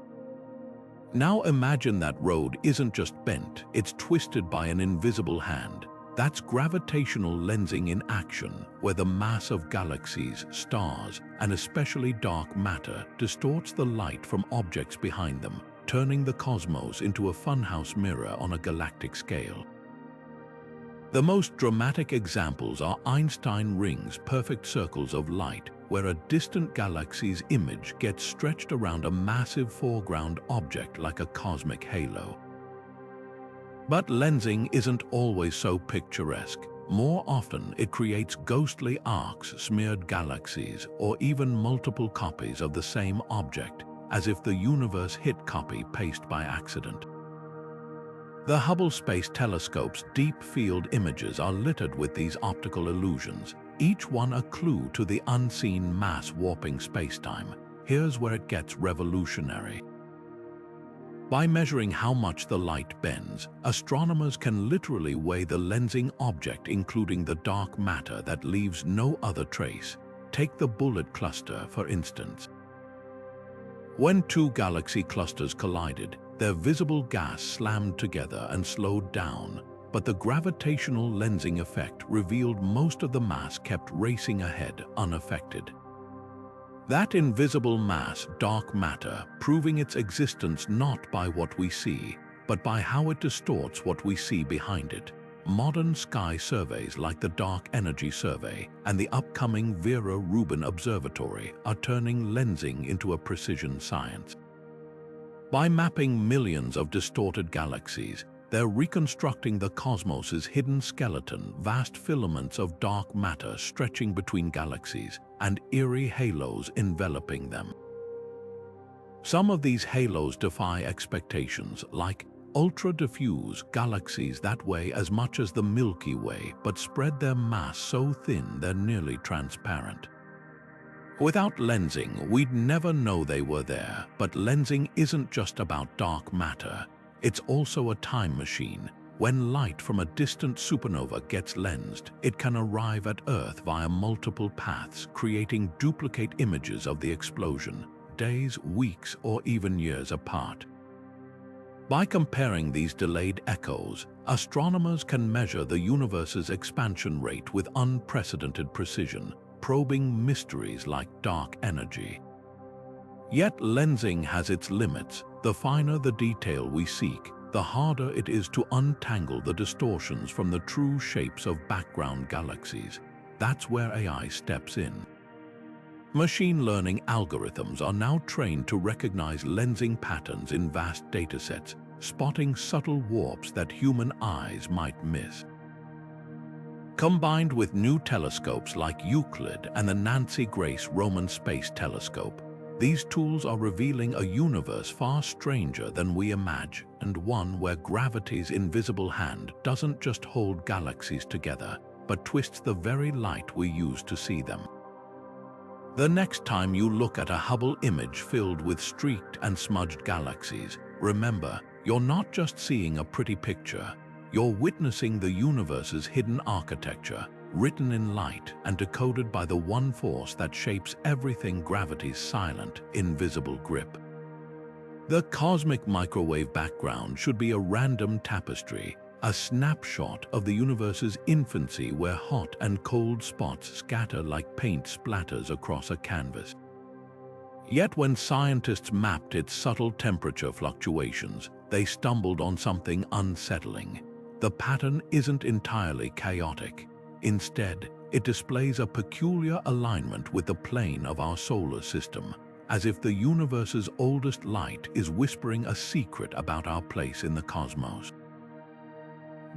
A: Now imagine that road isn't just bent, it's twisted by an invisible hand. That's gravitational lensing in action, where the mass of galaxies, stars, and especially dark matter distorts the light from objects behind them, turning the cosmos into a funhouse mirror on a galactic scale. The most dramatic examples are Einstein rings, perfect circles of light, where a distant galaxy's image gets stretched around a massive foreground object like a cosmic halo. But lensing isn't always so picturesque. More often, it creates ghostly arcs, smeared galaxies, or even multiple copies of the same object, as if the universe hit copy-paste by accident. The Hubble Space Telescope's deep-field images are littered with these optical illusions, each one a clue to the unseen mass-warping spacetime. Here's where it gets revolutionary. By measuring how much the light bends, astronomers can literally weigh the lensing object, including the dark matter that leaves no other trace. Take the Bullet Cluster, for instance. When two galaxy clusters collided, their visible gas slammed together and slowed down, but the gravitational lensing effect revealed most of the mass kept racing ahead unaffected. That invisible mass, dark matter, proving its existence not by what we see, but by how it distorts what we see behind it. Modern sky surveys like the Dark Energy Survey and the upcoming Vera Rubin Observatory are turning lensing into a precision science. By mapping millions of distorted galaxies, they're reconstructing the cosmos's hidden skeleton, vast filaments of dark matter stretching between galaxies and eerie halos enveloping them. Some of these halos defy expectations, like ultra-diffuse galaxies that weigh as much as the Milky Way but spread their mass so thin they're nearly transparent. Without lensing, we'd never know they were there, but lensing isn't just about dark matter. It's also a time machine. When light from a distant supernova gets lensed, it can arrive at Earth via multiple paths, creating duplicate images of the explosion, days, weeks, or even years apart. By comparing these delayed echoes, astronomers can measure the universe's expansion rate with unprecedented precision, probing mysteries like dark energy. Yet lensing has its limits. The finer the detail we seek, the harder it is to untangle the distortions from the true shapes of background galaxies. That's where AI steps in. Machine learning algorithms are now trained to recognize lensing patterns in vast datasets, spotting subtle warps that human eyes might miss. Combined with new telescopes like Euclid and the Nancy Grace Roman Space Telescope, these tools are revealing a universe far stranger than we imagine, and one where gravity's invisible hand doesn't just hold galaxies together, but twists the very light we use to see them. The next time you look at a Hubble image filled with streaked and smudged galaxies, remember, you're not just seeing a pretty picture, you're witnessing the universe's hidden architecture, written in light and decoded by the one force that shapes everything: gravity's silent, invisible grip. The cosmic microwave background should be a random tapestry, a snapshot of the universe's infancy where hot and cold spots scatter like paint splatters across a canvas. Yet when scientists mapped its subtle temperature fluctuations, they stumbled on something unsettling. The pattern isn't entirely chaotic. Instead, it displays a peculiar alignment with the plane of our solar system, as if the universe's oldest light is whispering a secret about our place in the cosmos.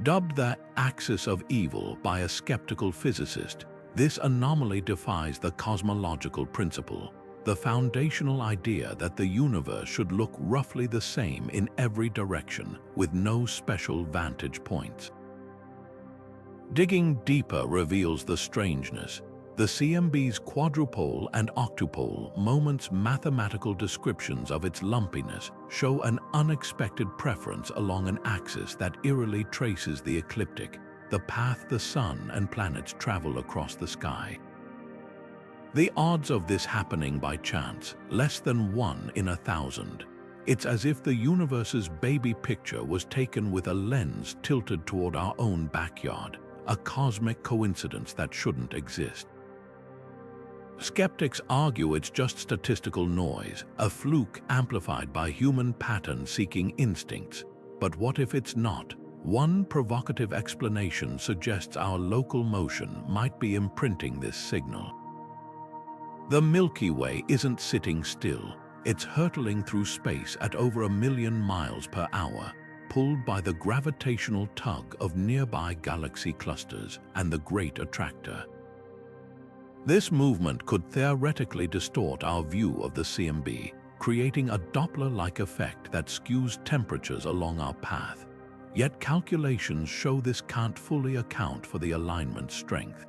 A: Dubbed the axis of evil by a skeptical physicist, this anomaly defies the cosmological principle, the foundational idea that the universe should look roughly the same in every direction, with no special vantage points. Digging deeper reveals the strangeness. The CMB's quadrupole and octupole moments' mathematical descriptions of its lumpiness show an unexpected preference along an axis that eerily traces the ecliptic, the path the sun and planets travel across the sky. The odds of this happening by chance, less than 1 in 1,000. It's as if the universe's baby picture was taken with a lens tilted toward our own backyard, a cosmic coincidence that shouldn't exist. Skeptics argue it's just statistical noise, a fluke amplified by human pattern-seeking instincts. But what if it's not? One provocative explanation suggests our local motion might be imprinting this signal. The Milky Way isn't sitting still. It's hurtling through space at over 1 million miles per hour, pulled by the gravitational tug of nearby galaxy clusters and the Great Attractor. This movement could theoretically distort our view of the CMB, creating a Doppler-like effect that skews temperatures along our path. Yet calculations show this can't fully account for the alignment strength.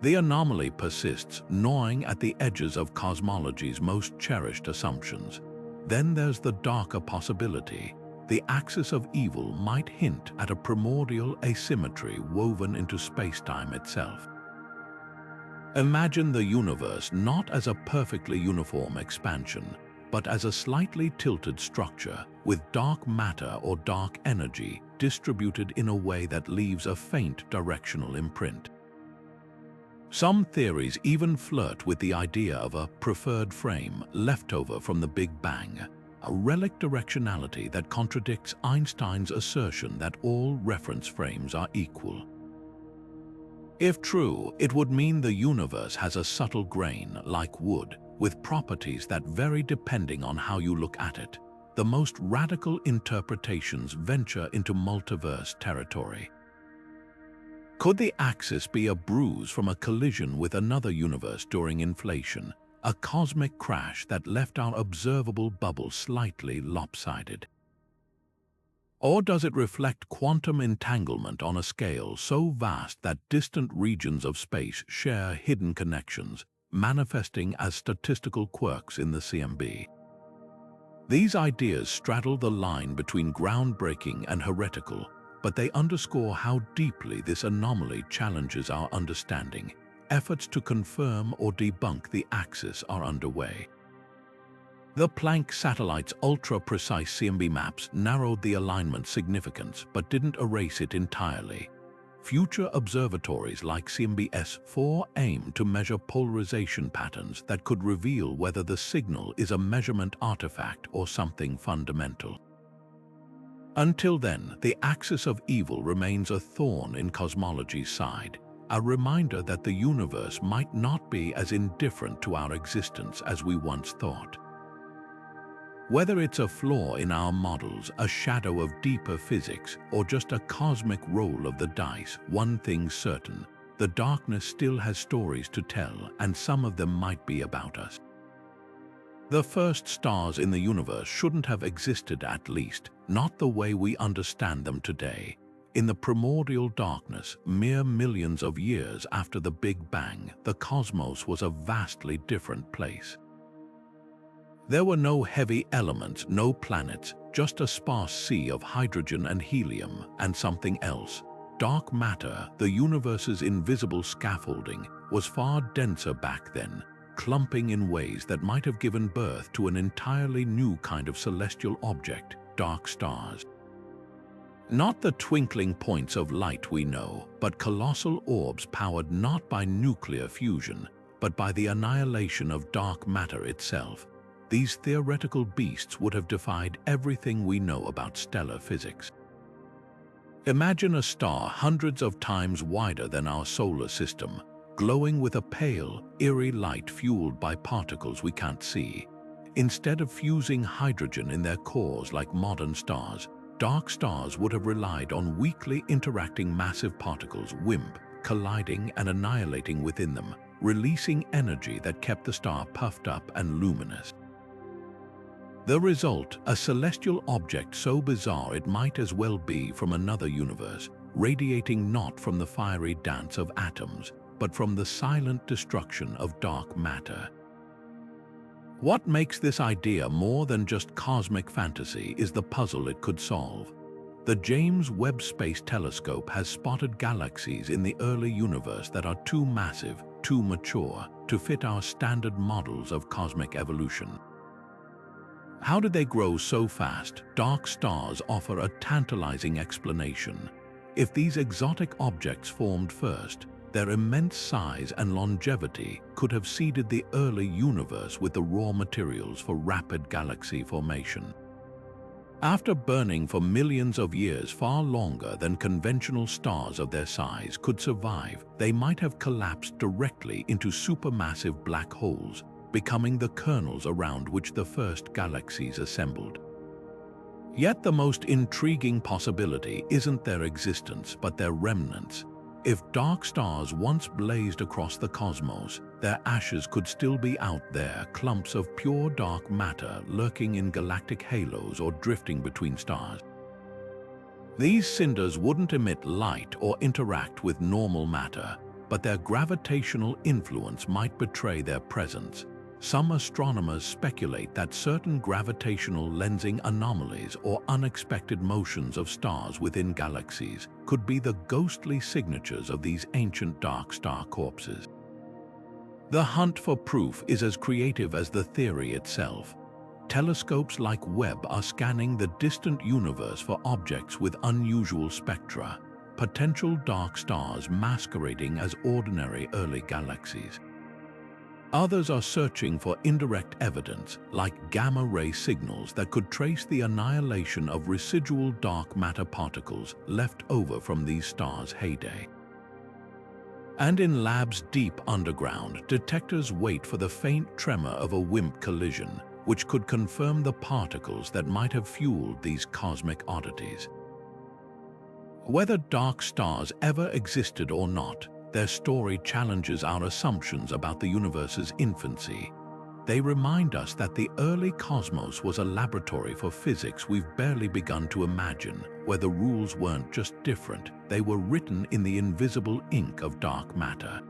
A: The anomaly persists, gnawing at the edges of cosmology's most cherished assumptions. Then there's the darker possibility. The axis of evil might hint at a primordial asymmetry woven into spacetime itself. Imagine the universe not as a perfectly uniform expansion, but as a slightly tilted structure with dark matter or dark energy distributed in a way that leaves a faint directional imprint. Some theories even flirt with the idea of a preferred frame left over from the Big Bang, a relic directionality that contradicts Einstein's assertion that all reference frames are equal. If true, it would mean the universe has a subtle grain, like wood, with properties that vary depending on how you look at it. The most radical interpretations venture into multiverse territory. Could the axis be a bruise from a collision with another universe during inflation, a cosmic crash that left our observable bubble slightly lopsided? Or does it reflect quantum entanglement on a scale so vast that distant regions of space share hidden connections, manifesting as statistical quirks in the CMB? These ideas straddle the line between groundbreaking and heretical, but they underscore how deeply this anomaly challenges our understanding. Efforts to confirm or debunk the axis are underway. The Planck satellite's ultra-precise CMB maps narrowed the alignment's significance but didn't erase it entirely. Future observatories like CMB-S4 aim to measure polarization patterns that could reveal whether the signal is a measurement artifact or something fundamental. Until then, the axis of evil remains a thorn in cosmology's side, a reminder that the universe might not be as indifferent to our existence as we once thought. Whether it's a flaw in our models, a shadow of deeper physics, or just a cosmic roll of the dice, one thing's certain: the darkness still has stories to tell, and some of them might be about us. The first stars in the universe shouldn't have existed, at least, not the way we understand them today. In the primordial darkness, mere millions of years after the Big Bang, the cosmos was a vastly different place. There were no heavy elements, no planets, just a sparse sea of hydrogen and helium, and something else. Dark matter, the universe's invisible scaffolding, was far denser back then, clumping in ways that might have given birth to an entirely new kind of celestial object: dark stars. Not the twinkling points of light we know, but colossal orbs powered not by nuclear fusion, but by the annihilation of dark matter itself. These theoretical beasts would have defied everything we know about stellar physics. Imagine a star hundreds of times wider than our solar system, glowing with a pale, eerie light fueled by particles we can't see. Instead of fusing hydrogen in their cores like modern stars, dark stars would have relied on weakly interacting massive particles, WIMP, colliding and annihilating within them, releasing energy that kept the star puffed up and luminous. The result, a celestial object so bizarre it might as well be from another universe, radiating not from the fiery dance of atoms, but from the silent destruction of dark matter. What makes this idea more than just cosmic fantasy is the puzzle it could solve. The James Webb Space Telescope has spotted galaxies in the early universe that are too massive, too mature, to fit our standard models of cosmic evolution. How did they grow so fast? Dark stars offer a tantalizing explanation. If these exotic objects formed first, their immense size and longevity could have seeded the early universe with the raw materials for rapid galaxy formation. After burning for millions of years, far longer than conventional stars of their size could survive, they might have collapsed directly into supermassive black holes, becoming the kernels around which the first galaxies assembled. Yet the most intriguing possibility isn't their existence, but their remnants. If dark stars once blazed across the cosmos, their ashes could still be out there, clumps of pure dark matter lurking in galactic halos or drifting between stars. These cinders wouldn't emit light or interact with normal matter, but their gravitational influence might betray their presence. Some astronomers speculate that certain gravitational lensing anomalies or unexpected motions of stars within galaxies could be the ghostly signatures of these ancient dark star corpses. The hunt for proof is as creative as the theory itself. Telescopes like Webb are scanning the distant universe for objects with unusual spectra, potential dark stars masquerading as ordinary early galaxies. Others are searching for indirect evidence, like gamma-ray signals that could trace the annihilation of residual dark matter particles left over from these stars' heyday. And in labs deep underground, detectors wait for the faint tremor of a WIMP collision, which could confirm the particles that might have fueled these cosmic oddities. Whether dark stars ever existed or not, their story challenges our assumptions about the universe's infancy. They remind us that the early cosmos was a laboratory for physics we've barely begun to imagine, where the rules weren't just different, they were written in the invisible ink of dark matter.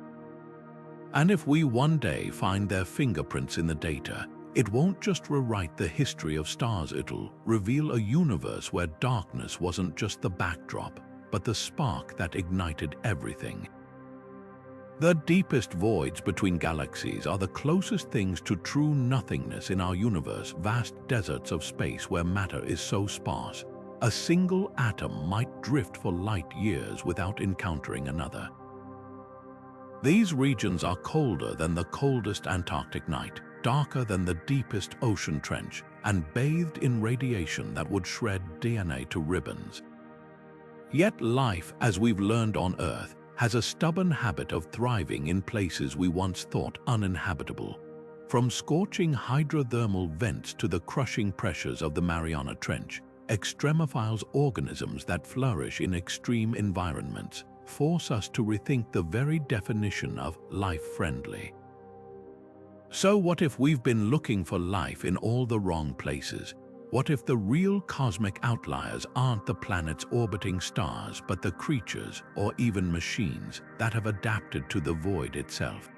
A: And if we one day find their fingerprints in the data, it won't just rewrite the history of stars, it'll reveal a universe where darkness wasn't just the backdrop, but the spark that ignited everything. The deepest voids between galaxies are the closest things to true nothingness in our universe, vast deserts of space where matter is so sparse. A single atom might drift for light years without encountering another. These regions are colder than the coldest Antarctic night, darker than the deepest ocean trench, and bathed in radiation that would shred DNA to ribbons. Yet life, as we've learned on Earth, has a stubborn habit of thriving in places we once thought uninhabitable. From scorching hydrothermal vents to the crushing pressures of the Mariana Trench, extremophiles organisms that flourish in extreme environments force us to rethink the very definition of life-friendly. So what if we've been looking for life in all the wrong places? What if the real cosmic outliers aren't the planets orbiting stars, but the creatures, or even machines, that have adapted to the void itself?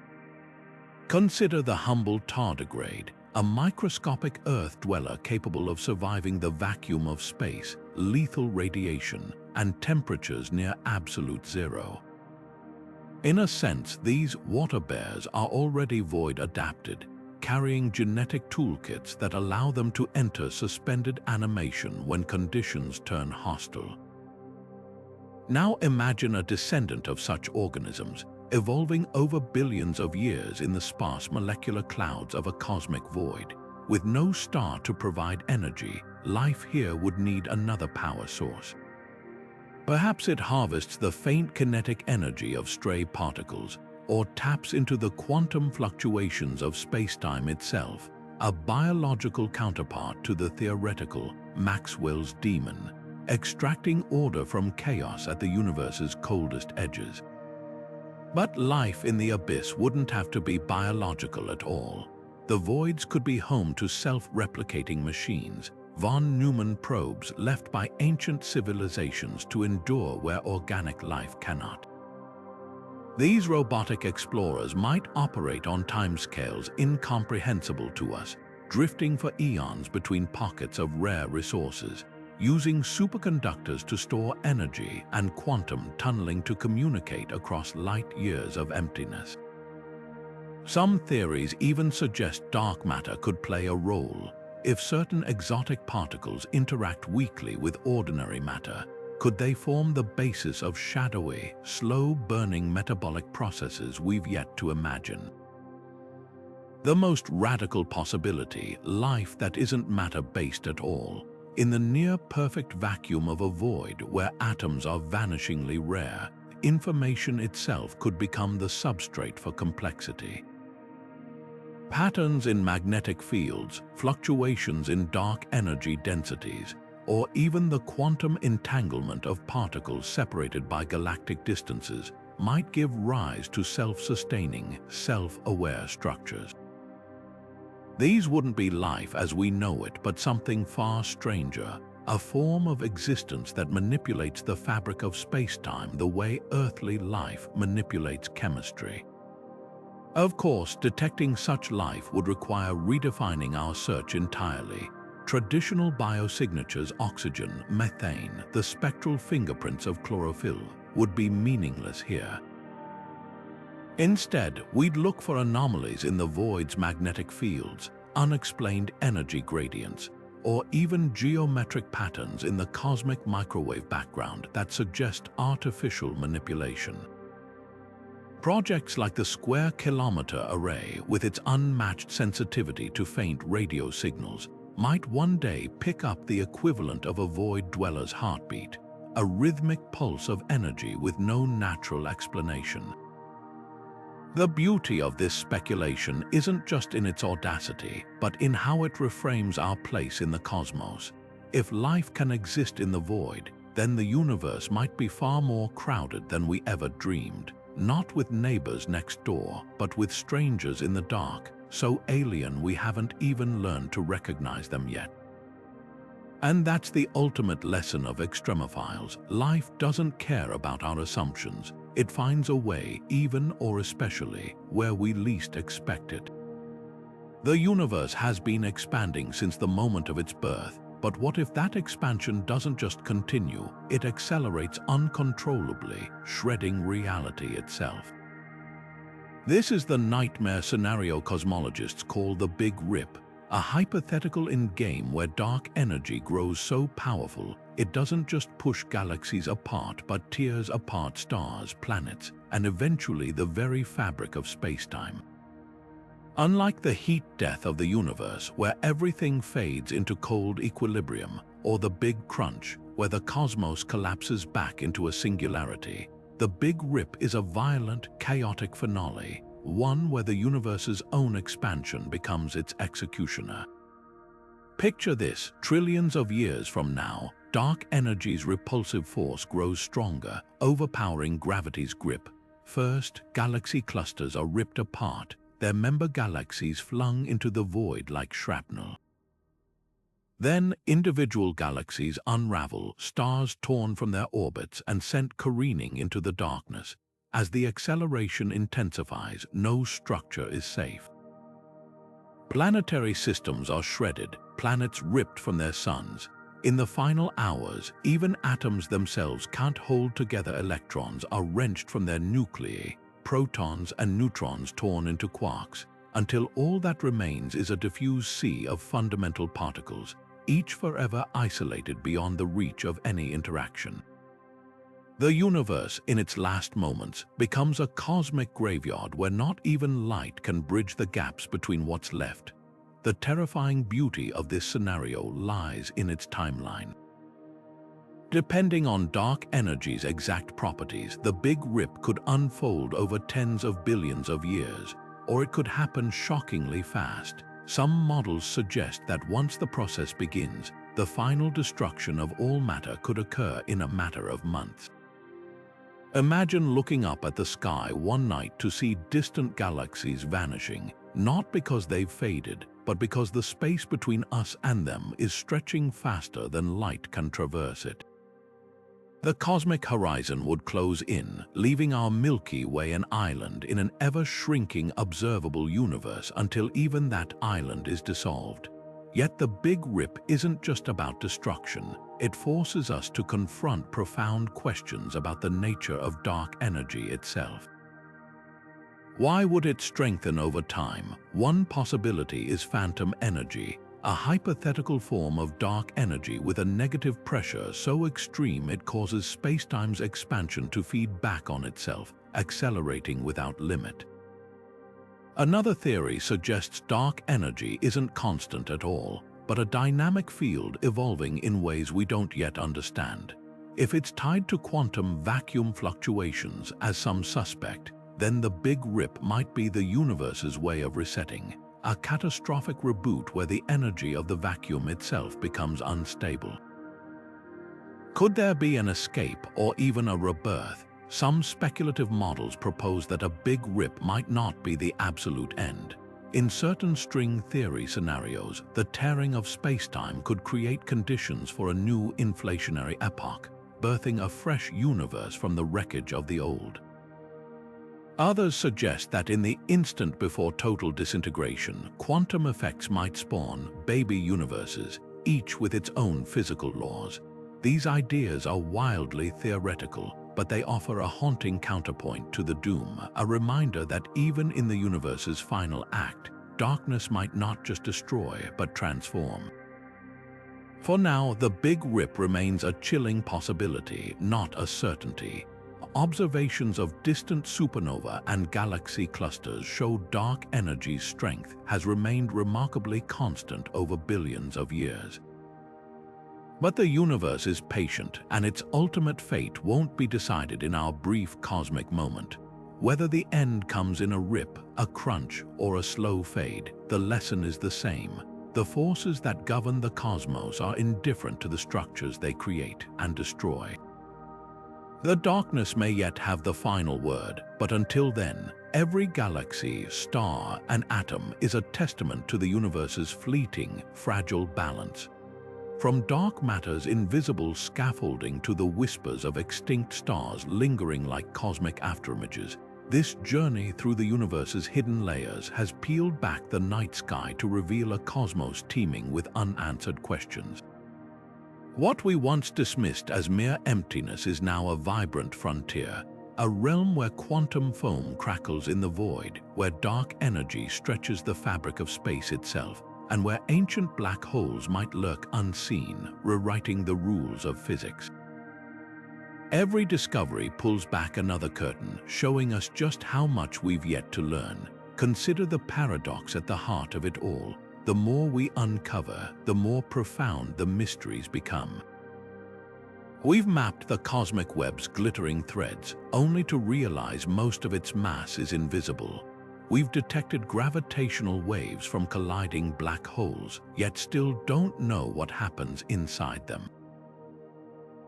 A: Consider the humble tardigrade, a microscopic Earth dweller capable of surviving the vacuum of space, lethal radiation, and temperatures near absolute zero. In a sense, these water bears are already void-adapted, carrying genetic toolkits that allow them to enter suspended animation when conditions turn hostile. Now imagine a descendant of such organisms, evolving over billions of years in the sparse molecular clouds of a cosmic void. With no star to provide energy, life here would need another power source. Perhaps it harvests the faint kinetic energy of stray particles, or taps into the quantum fluctuations of spacetime itself, a biological counterpart to the theoretical Maxwell's demon, extracting order from chaos at the universe's coldest edges. But life in the abyss wouldn't have to be biological at all. The voids could be home to self-replicating machines, von Neumann probes left by ancient civilizations to endure where organic life cannot. These robotic explorers might operate on timescales incomprehensible to us, drifting for eons between pockets of rare resources, using superconductors to store energy and quantum tunneling to communicate across light years of emptiness. Some theories even suggest dark matter could play a role. If certain exotic particles interact weakly with ordinary matter, could they form the basis of shadowy, slow-burning metabolic processes we've yet to imagine? The most radical possibility, life that isn't matter-based at all, in the near-perfect vacuum of a void where atoms are vanishingly rare, information itself could become the substrate for complexity. Patterns in magnetic fields, fluctuations in dark energy densities, or even the quantum entanglement of particles separated by galactic distances might give rise to self-sustaining, self-aware structures. These wouldn't be life as we know it, but something far stranger, a form of existence that manipulates the fabric of space-time the way earthly life manipulates chemistry. Of course, detecting such life would require redefining our search entirely. Traditional biosignatures, oxygen, methane, the spectral fingerprints of chlorophyll, would be meaningless here. Instead, we'd look for anomalies in the void's magnetic fields, unexplained energy gradients, or even geometric patterns in the cosmic microwave background that suggest artificial manipulation. Projects like the Square Kilometre Array, with its unmatched sensitivity to faint radio signals, might one day pick up the equivalent of a void dweller's heartbeat, a rhythmic pulse of energy with no natural explanation. The beauty of this speculation isn't just in its audacity, but in how it reframes our place in the cosmos. If life can exist in the void, then the universe might be far more crowded than we ever dreamed, not with neighbors next door, but with strangers in the dark, so alien we haven't even learned to recognize them yet. And that's the ultimate lesson of extremophiles. Life doesn't care about our assumptions. It finds a way, even or especially, where we least expect it. The universe has been expanding since the moment of its birth, but what if that expansion doesn't just continue, it accelerates uncontrollably, shredding reality itself? This is the nightmare scenario cosmologists call the Big Rip, a hypothetical in-game where dark energy grows so powerful it doesn't just push galaxies apart but tears apart stars, planets, and eventually the very fabric of spacetime. Unlike the heat death of the universe, where everything fades into cold equilibrium, or the Big Crunch, where the cosmos collapses back into a singularity, the Big Rip is a violent, chaotic finale, one where the universe's own expansion becomes its executioner. Picture this: trillions of years from now, dark energy's repulsive force grows stronger, overpowering gravity's grip. First, galaxy clusters are ripped apart, their member galaxies flung into the void like shrapnel. Then, individual galaxies unravel, stars torn from their orbits and sent careening into the darkness. As the acceleration intensifies, no structure is safe. Planetary systems are shredded, planets ripped from their suns. In the final hours, even atoms themselves can't hold together. Electrons are wrenched from their nuclei, protons and neutrons torn into quarks, until all that remains is a diffuse sea of fundamental particles, each forever isolated beyond the reach of any interaction. The universe, in its last moments, becomes a cosmic graveyard where not even light can bridge the gaps between what's left. The terrifying beauty of this scenario lies in its timeline. Depending on dark energy's exact properties, the Big Rip could unfold over tens of billions of years, or it could happen shockingly fast. Some models suggest that once the process begins, the final destruction of all matter could occur in a matter of months. Imagine looking up at the sky one night to see distant galaxies vanishing, not because they've faded, but because the space between us and them is stretching faster than light can traverse it. The cosmic horizon would close in, leaving our Milky Way an island in an ever-shrinking observable universe until even that island is dissolved. Yet the Big Rip isn't just about destruction. It forces us to confront profound questions about the nature of dark energy itself. Why would it strengthen over time? One possibility is phantom energy, a hypothetical form of dark energy with a negative pressure so extreme it causes spacetime's expansion to feed back on itself, accelerating without limit. Another theory suggests dark energy isn't constant at all, but a dynamic field evolving in ways we don't yet understand. If it's tied to quantum vacuum fluctuations, as some suspect, then the Big Rip might be the universe's way of resetting, a catastrophic reboot where the energy of the vacuum itself becomes unstable. Could there be an escape or even a rebirth? Some speculative models propose that a big rip might not be the absolute end. In certain string theory scenarios, the tearing of spacetime could create conditions for a new inflationary epoch, birthing a fresh universe from the wreckage of the old. Others suggest that in the instant before total disintegration, quantum effects might spawn baby universes, each with its own physical laws. These ideas are wildly theoretical, but they offer a haunting counterpoint to the doom, a reminder that even in the universe's final act, darkness might not just destroy but transform. For now, the Big Rip remains a chilling possibility, not a certainty. Observations of distant supernova and galaxy clusters show dark energy's strength has remained remarkably constant over billions of years. But the universe is patient, and its ultimate fate won't be decided in our brief cosmic moment. Whether the end comes in a rip, a crunch, or a slow fade, the lesson is the same. The forces that govern the cosmos are indifferent to the structures they create and destroy. The darkness may yet have the final word, but until then, every galaxy, star, and atom is a testament to the universe's fleeting, fragile balance. From dark matter's invisible scaffolding to the whispers of extinct stars lingering like cosmic afterimages, this journey through the universe's hidden layers has peeled back the night sky to reveal a cosmos teeming with unanswered questions. What we once dismissed as mere emptiness is now a vibrant frontier, a realm where quantum foam crackles in the void, where dark energy stretches the fabric of space itself, and where ancient black holes might lurk unseen, rewriting the rules of physics. Every discovery pulls back another curtain, showing us just how much we've yet to learn. Consider the paradox at the heart of it all. The more we uncover, the more profound the mysteries become. We've mapped the cosmic web's glittering threads, only to realize most of its mass is invisible. We've detected gravitational waves from colliding black holes, yet still don't know what happens inside them.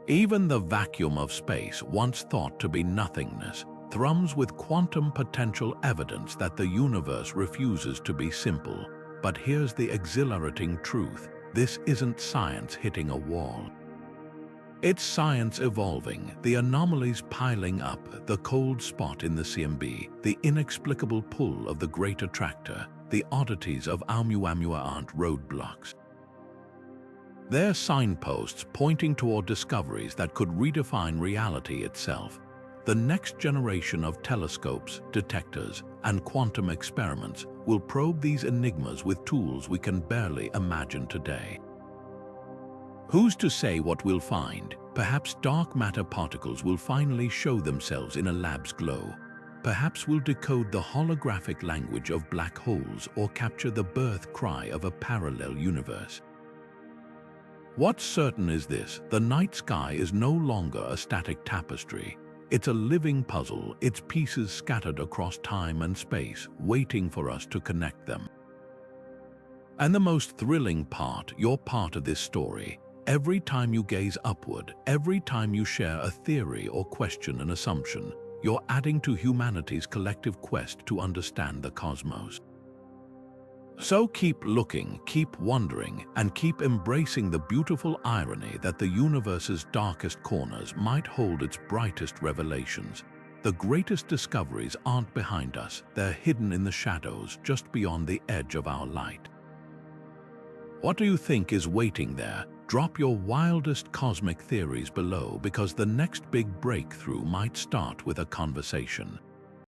A: Even the vacuum of space, once thought to be nothingness, thrums with quantum potential evidence that the universe refuses to be simple. But here's the exhilarating truth: this isn't science hitting a wall. It's science evolving, the anomalies piling up, the cold spot in the CMB, the inexplicable pull of the Great Attractor, the oddities of Oumuamua roadblocks. They're signposts pointing toward discoveries that could redefine reality itself. The next generation of telescopes, detectors, and quantum experiments will probe these enigmas with tools we can barely imagine today. Who's to say what we'll find? Perhaps dark matter particles will finally show themselves in a lab's glow. Perhaps we'll decode the holographic language of black holes or capture the birth cry of a parallel universe. What's certain is this: the night sky is no longer a static tapestry. It's a living puzzle, its pieces scattered across time and space, waiting for us to connect them. And the most thrilling part, you're part of this story. Every time you gaze upward, every time you share a theory or question an assumption, you're adding to humanity's collective quest to understand the cosmos. So keep looking, keep wondering, and keep embracing the beautiful irony that the universe's darkest corners might hold its brightest revelations. The greatest discoveries aren't behind us, they're hidden in the shadows just beyond the edge of our light. What do you think is waiting there? Drop your wildest cosmic theories below, because the next big breakthrough might start with a conversation.